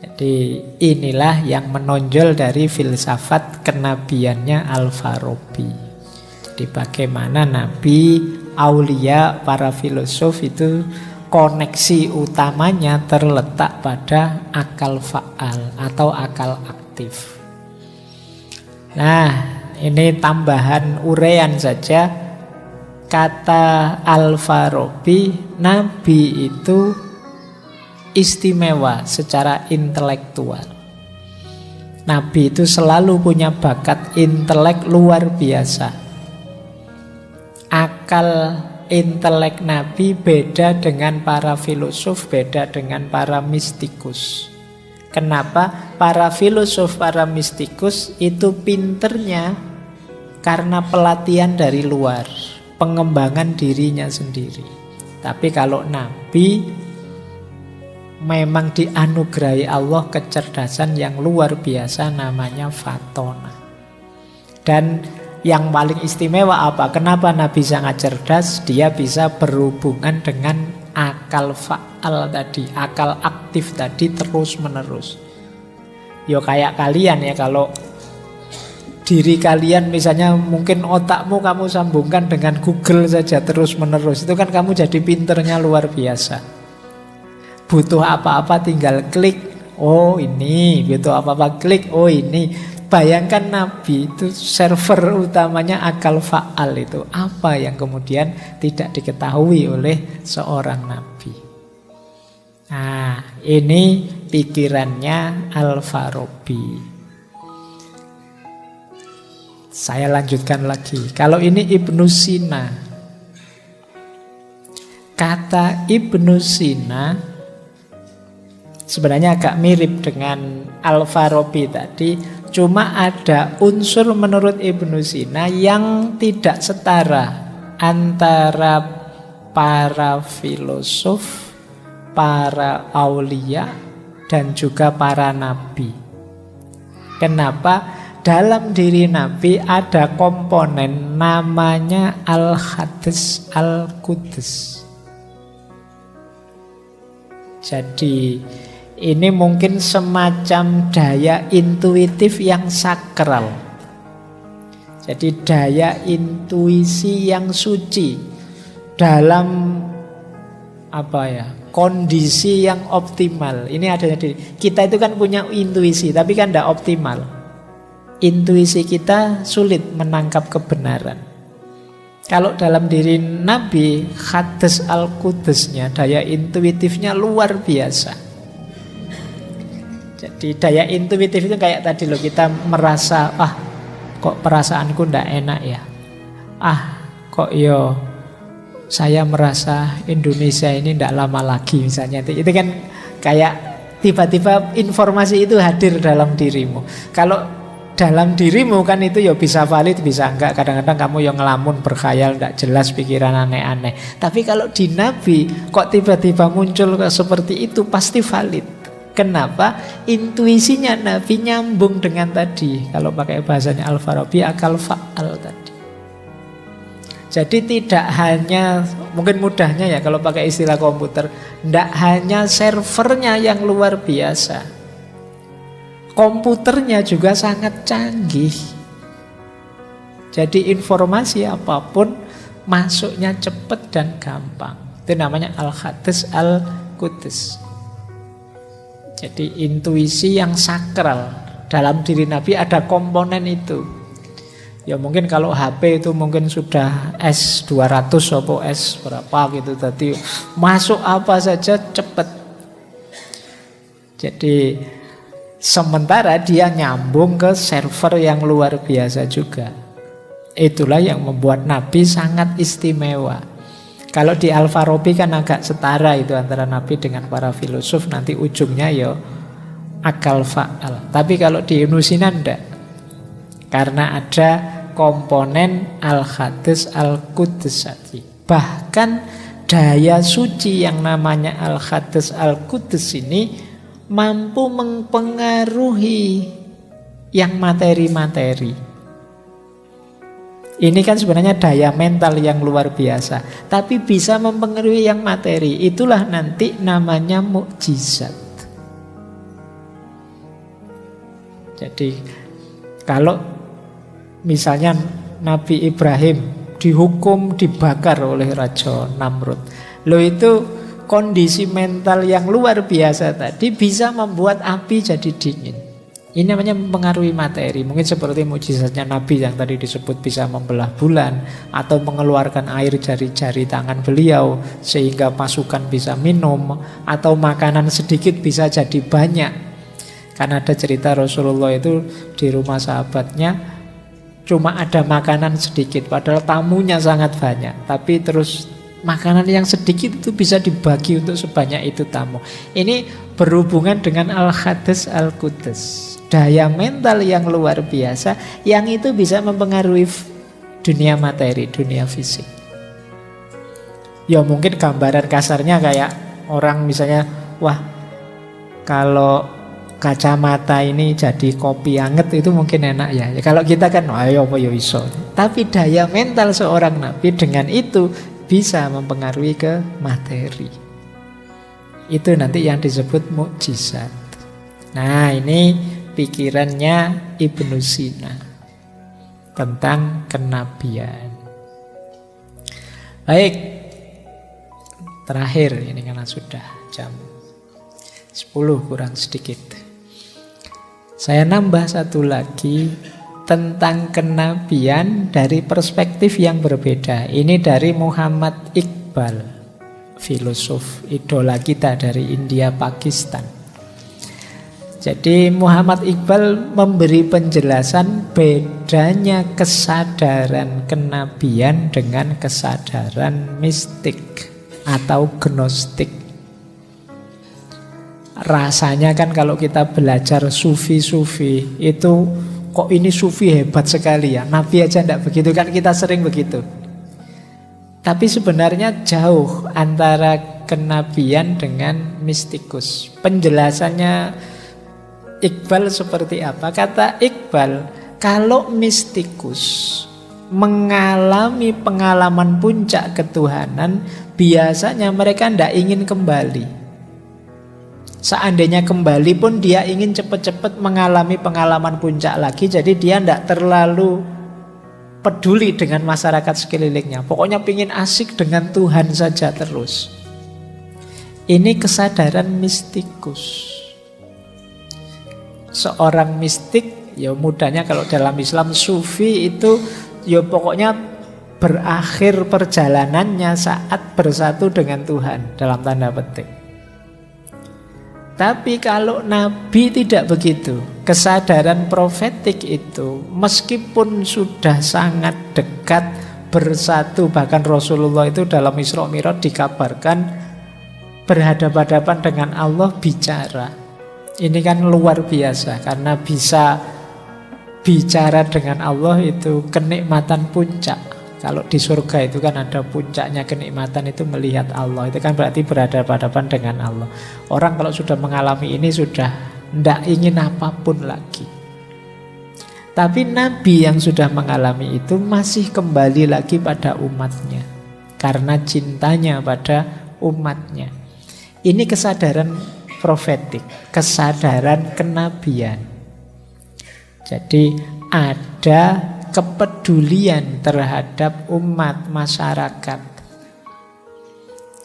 Jadi inilah yang menonjol dari filsafat kenabiannya Al-Farabi. Jadi bagaimana nabi, aulia, para filosof itu koneksi utamanya terletak pada akal fa'al atau akal aktif. Nah, ini tambahan uraian saja. Kata Al-Farabi, nabi itu istimewa secara intelektual. Nabi itu selalu punya bakat intelek luar biasa. Akal intelek Nabi beda dengan para filosof, beda dengan para mistikus. Kenapa? Para filosof, para mistikus itu pinternya karena pelatihan dari luar, pengembangan dirinya sendiri. Tapi kalau Nabi memang dianugerahi Allah kecerdasan yang luar biasa, namanya fatona. Dan Yang paling istimewa apa? Kenapa Nabi sangat cerdas? Dia bisa berhubungan dengan akal fa'al tadi, akal aktif tadi terus menerus. Yo kayak kalian ya, kalau diri kalian misalnya mungkin otakmu kamu sambungkan dengan Google saja terus menerus, itu kan kamu jadi pinternya luar biasa. Butuh apa-apa tinggal klik, oh ini. Butuh apa-apa klik, oh ini. Bayangkan Nabi itu server utamanya akal fa'al itu. Apa yang kemudian tidak diketahui oleh seorang Nabi. Nah, ini pikirannya Al-Farabi. Saya lanjutkan lagi. Kalau ini Ibnu Sina. Kata Ibnu Sina sebenarnya agak mirip dengan Al-Farabi tadi. Cuma ada unsur menurut Ibnu Sina yang tidak setara antara para filosof, para aulia, dan juga para nabi. Kenapa? Dalam diri Nabi ada komponen namanya Al-Hadis Al-Qudus. Jadi ini mungkin semacam daya intuitif yang sakral. Jadi daya intuisi yang suci dalam kondisi yang optimal. Ini adanya di kita itu kan punya intuisi, tapi kan tidak optimal. Intuisi kita sulit menangkap kebenaran. Kalau dalam diri Nabi, hadis al-qudusnya, daya intuitifnya luar biasa. Jadi daya intuitif itu kayak tadi loh, kita merasa, kok perasaanku ndak enak ya. Kok saya merasa Indonesia ini ndak lama lagi misalnya. Itu kan kayak tiba-tiba informasi itu hadir dalam dirimu. Kalau dalam dirimu kan itu ya bisa valid, bisa enggak. Kadang-kadang kamu yang ngelamun, berkhayal, enggak jelas, pikiran aneh-aneh. Tapi kalau di Nabi kok tiba-tiba muncul seperti itu, pasti valid. Kenapa? Intuisinya Nabi nyambung dengan tadi. Kalau pakai bahasanya Al-Farabi, akal fa'al tadi. Jadi tidak hanya, mungkin mudahnya ya kalau pakai istilah komputer, tidak hanya servernya yang luar biasa, komputernya juga sangat canggih. Jadi informasi apapun masuknya cepat dan gampang. Itu namanya Al-Hadis Al-Qudus. Jadi intuisi yang sakral. Dalam diri Nabi ada komponen itu. Ya mungkin kalau HP itu mungkin sudah S200 atau S berapa gitu. Tadi masuk apa saja cepat. Jadi sementara dia nyambung ke server yang luar biasa juga. Itulah yang membuat Nabi sangat istimewa. Kalau di Al-Farabi kan agak setara itu antara Nabi dengan para filosof. Nanti ujungnya ya akal fa'al. Tapi kalau di Ibnu Sina enggak. Karena ada komponen Al-Hadis Al-Qudus tadi. Bahkan daya suci yang namanya Al-Hadis Al-Qudus ini mampu mempengaruhi yang materi-materi. Ini kan sebenarnya daya mental yang luar biasa, tapi bisa mempengaruhi yang materi. Itulah nanti namanya mukjizat. Jadi kalau misalnya Nabi Ibrahim dihukum dibakar oleh Raja Namrud, itu kondisi mental yang luar biasa tadi bisa membuat api jadi dingin. Ini namanya mempengaruhi materi. Mungkin seperti mukjizatnya Nabi yang tadi disebut bisa membelah bulan, atau mengeluarkan air dari jari tangan beliau sehingga pasukan bisa minum, atau makanan sedikit bisa jadi banyak. Karena ada cerita Rasulullah itu di rumah sahabatnya cuma ada makanan sedikit, padahal tamunya sangat banyak. Tapi terus makanan yang sedikit itu bisa dibagi untuk sebanyak itu tamu. Ini berhubungan dengan Al-Hadis Al-Qudus. Daya mental yang luar biasa, yang itu bisa mempengaruhi dunia materi, dunia fisik. Ya mungkin gambaran kasarnya kayak orang misalnya, wah kalau kacamata ini jadi kopi anget itu mungkin enak ya. Kalau kita kan, ayo apa ya iso. Tapi daya mental seorang nabi dengan itu bisa mempengaruhi ke materi. Itu nanti yang disebut mukjizat. Nah, ini pikirannya Ibnu Sina tentang kenabian. Baik, terakhir ini karena sudah jam 10 kurang sedikit. Saya nambah satu lagi tentang kenabian dari perspektif yang berbeda. Ini dari Muhammad Iqbal, filosof idola kita dari India Pakistan. Jadi Muhammad Iqbal memberi penjelasan bedanya kesadaran kenabian dengan kesadaran mistik atau gnostik. Rasanya kan kalau kita belajar sufi-sufi itu kok ini sufi hebat sekali ya, nabi aja enggak begitu, kan kita sering begitu. Tapi sebenarnya jauh antara kenabian dengan mistikus. Penjelasannya Iqbal seperti apa? Kata Iqbal, kalau mistikus mengalami pengalaman puncak ketuhanan, biasanya mereka tidak ingin kembali. Seandainya kembali pun dia ingin cepat-cepat mengalami pengalaman puncak lagi. Jadi dia tidak terlalu peduli dengan masyarakat sekelilingnya. Pokoknya ingin asik dengan Tuhan saja terus. Ini kesadaran mistikus. Seorang mistik, ya mudahnya kalau dalam Islam sufi itu ya pokoknya berakhir perjalanannya saat bersatu dengan Tuhan, dalam tanda petik. Tapi kalau Nabi tidak begitu. Kesadaran profetik itu meskipun sudah sangat dekat bersatu, bahkan Rasulullah itu dalam Isra Mi'raj dikabarkan berhadapan-hadapan dengan Allah bicara. Ini kan luar biasa karena bisa bicara dengan Allah itu kenikmatan puncak. Kalau di surga itu kan ada puncaknya kenikmatan itu melihat Allah. Itu kan berarti berhadapan-hadapan dengan Allah. Orang kalau sudah mengalami ini sudah tidak ingin apapun lagi. Tapi Nabi yang sudah mengalami itu masih kembali lagi pada umatnya karena cintanya pada umatnya. Ini kesadaran profetik, kesadaran kenabian. Jadi ada kepedulian terhadap umat masyarakat.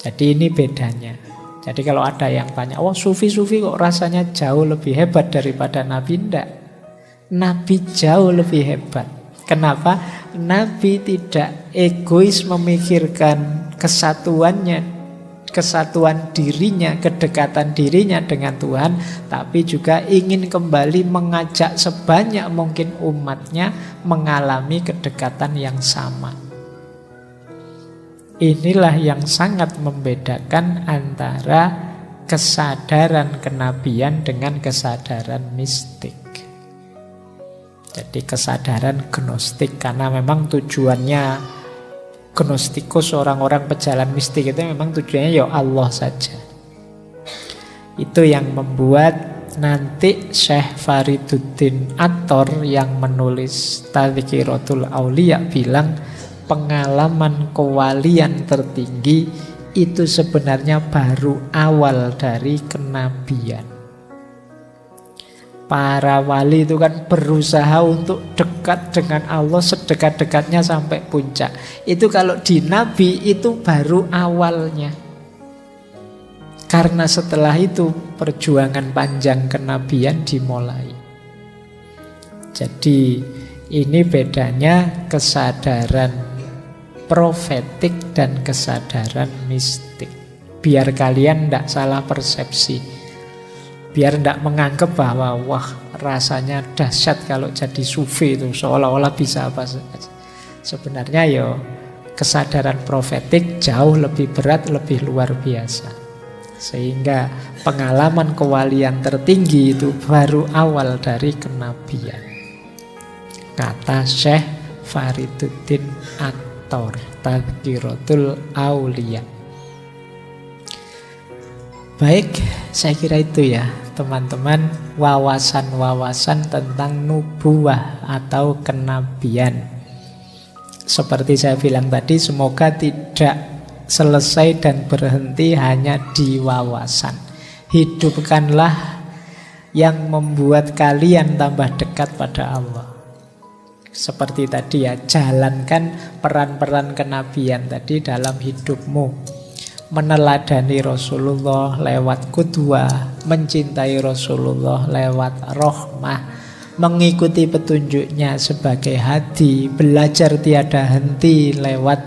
Jadi ini bedanya. Jadi kalau ada yang tanya, oh sufi-sufi kok rasanya jauh lebih hebat daripada Nabi? Tidak. Nabi jauh lebih hebat. Kenapa? Nabi tidak egois memikirkan kesatuannya, kesatuan dirinya, kedekatan dirinya dengan Tuhan, tapi juga ingin kembali mengajak sebanyak mungkin umatnya mengalami kedekatan yang sama. Inilah yang sangat membedakan antara kesadaran kenabian dengan kesadaran mistik. Jadi kesadaran gnostik, karena memang tujuannya gnostikus, orang-orang pejalan mistik itu memang tujuannya ya Allah saja. Itu yang membuat nanti Syekh Fariduddin Attor yang menulis Tadhkiratul Auliya bilang pengalaman kewalian tertinggi itu sebenarnya baru awal dari kenabian. Para wali itu kan berusaha untuk dekat dengan Allah sedekat-dekatnya sampai puncak. Itu kalau di Nabi itu baru awalnya. Karena setelah itu perjuangan panjang kenabian dimulai. Jadi ini bedanya kesadaran profetik dan kesadaran mistik. Biar kalian tidak salah persepsi. Biar tidak menganggap bahwa wah rasanya dahsyat kalau jadi sufi itu seolah-olah bisa apa saja. Sebenarnya ya kesadaran profetik jauh lebih berat, lebih luar biasa. Sehingga pengalaman kewalian tertinggi itu baru awal dari kenabian. Kata Syekh Fariduddin Attor, Tadhkiratul Auliya. Baik, saya kira itu ya teman-teman, wawasan-wawasan tentang nubuwah atau kenabian. Seperti saya bilang tadi, semoga tidak selesai dan berhenti hanya di wawasan. Hidupkanlah yang membuat kalian tambah dekat pada Allah. Seperti tadi ya, jalankan peran-peran kenabian tadi dalam hidupmu. Meneladani Rasulullah lewat qudwah, mencintai Rasulullah lewat rahmah, mengikuti petunjuknya sebagai hadi, belajar tiada henti lewat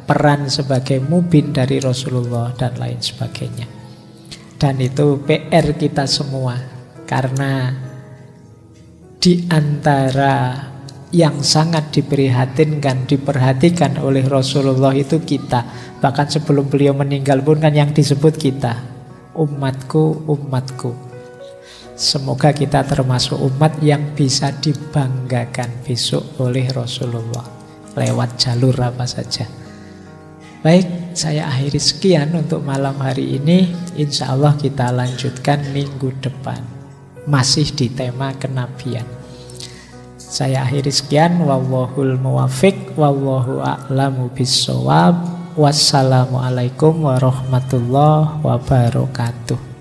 peran sebagai mubin dari Rasulullah dan lain sebagainya. Dan itu PR kita semua, karena di antara yang sangat diperhatikan oleh Rasulullah itu kita. Bahkan sebelum beliau meninggal pun kan yang disebut kita, umatku, umatku. Semoga kita termasuk umat yang bisa dibanggakan besok oleh Rasulullah lewat jalur apa saja. Baik, saya akhiri sekian untuk malam hari ini. Insya Allah kita lanjutkan minggu depan, masih di tema kenabian. Saya akhiri sekian. Wallahul muwafiq, wallahu a'lamu bissawab. Wassalamualaikum warahmatullahi wabarakatuh.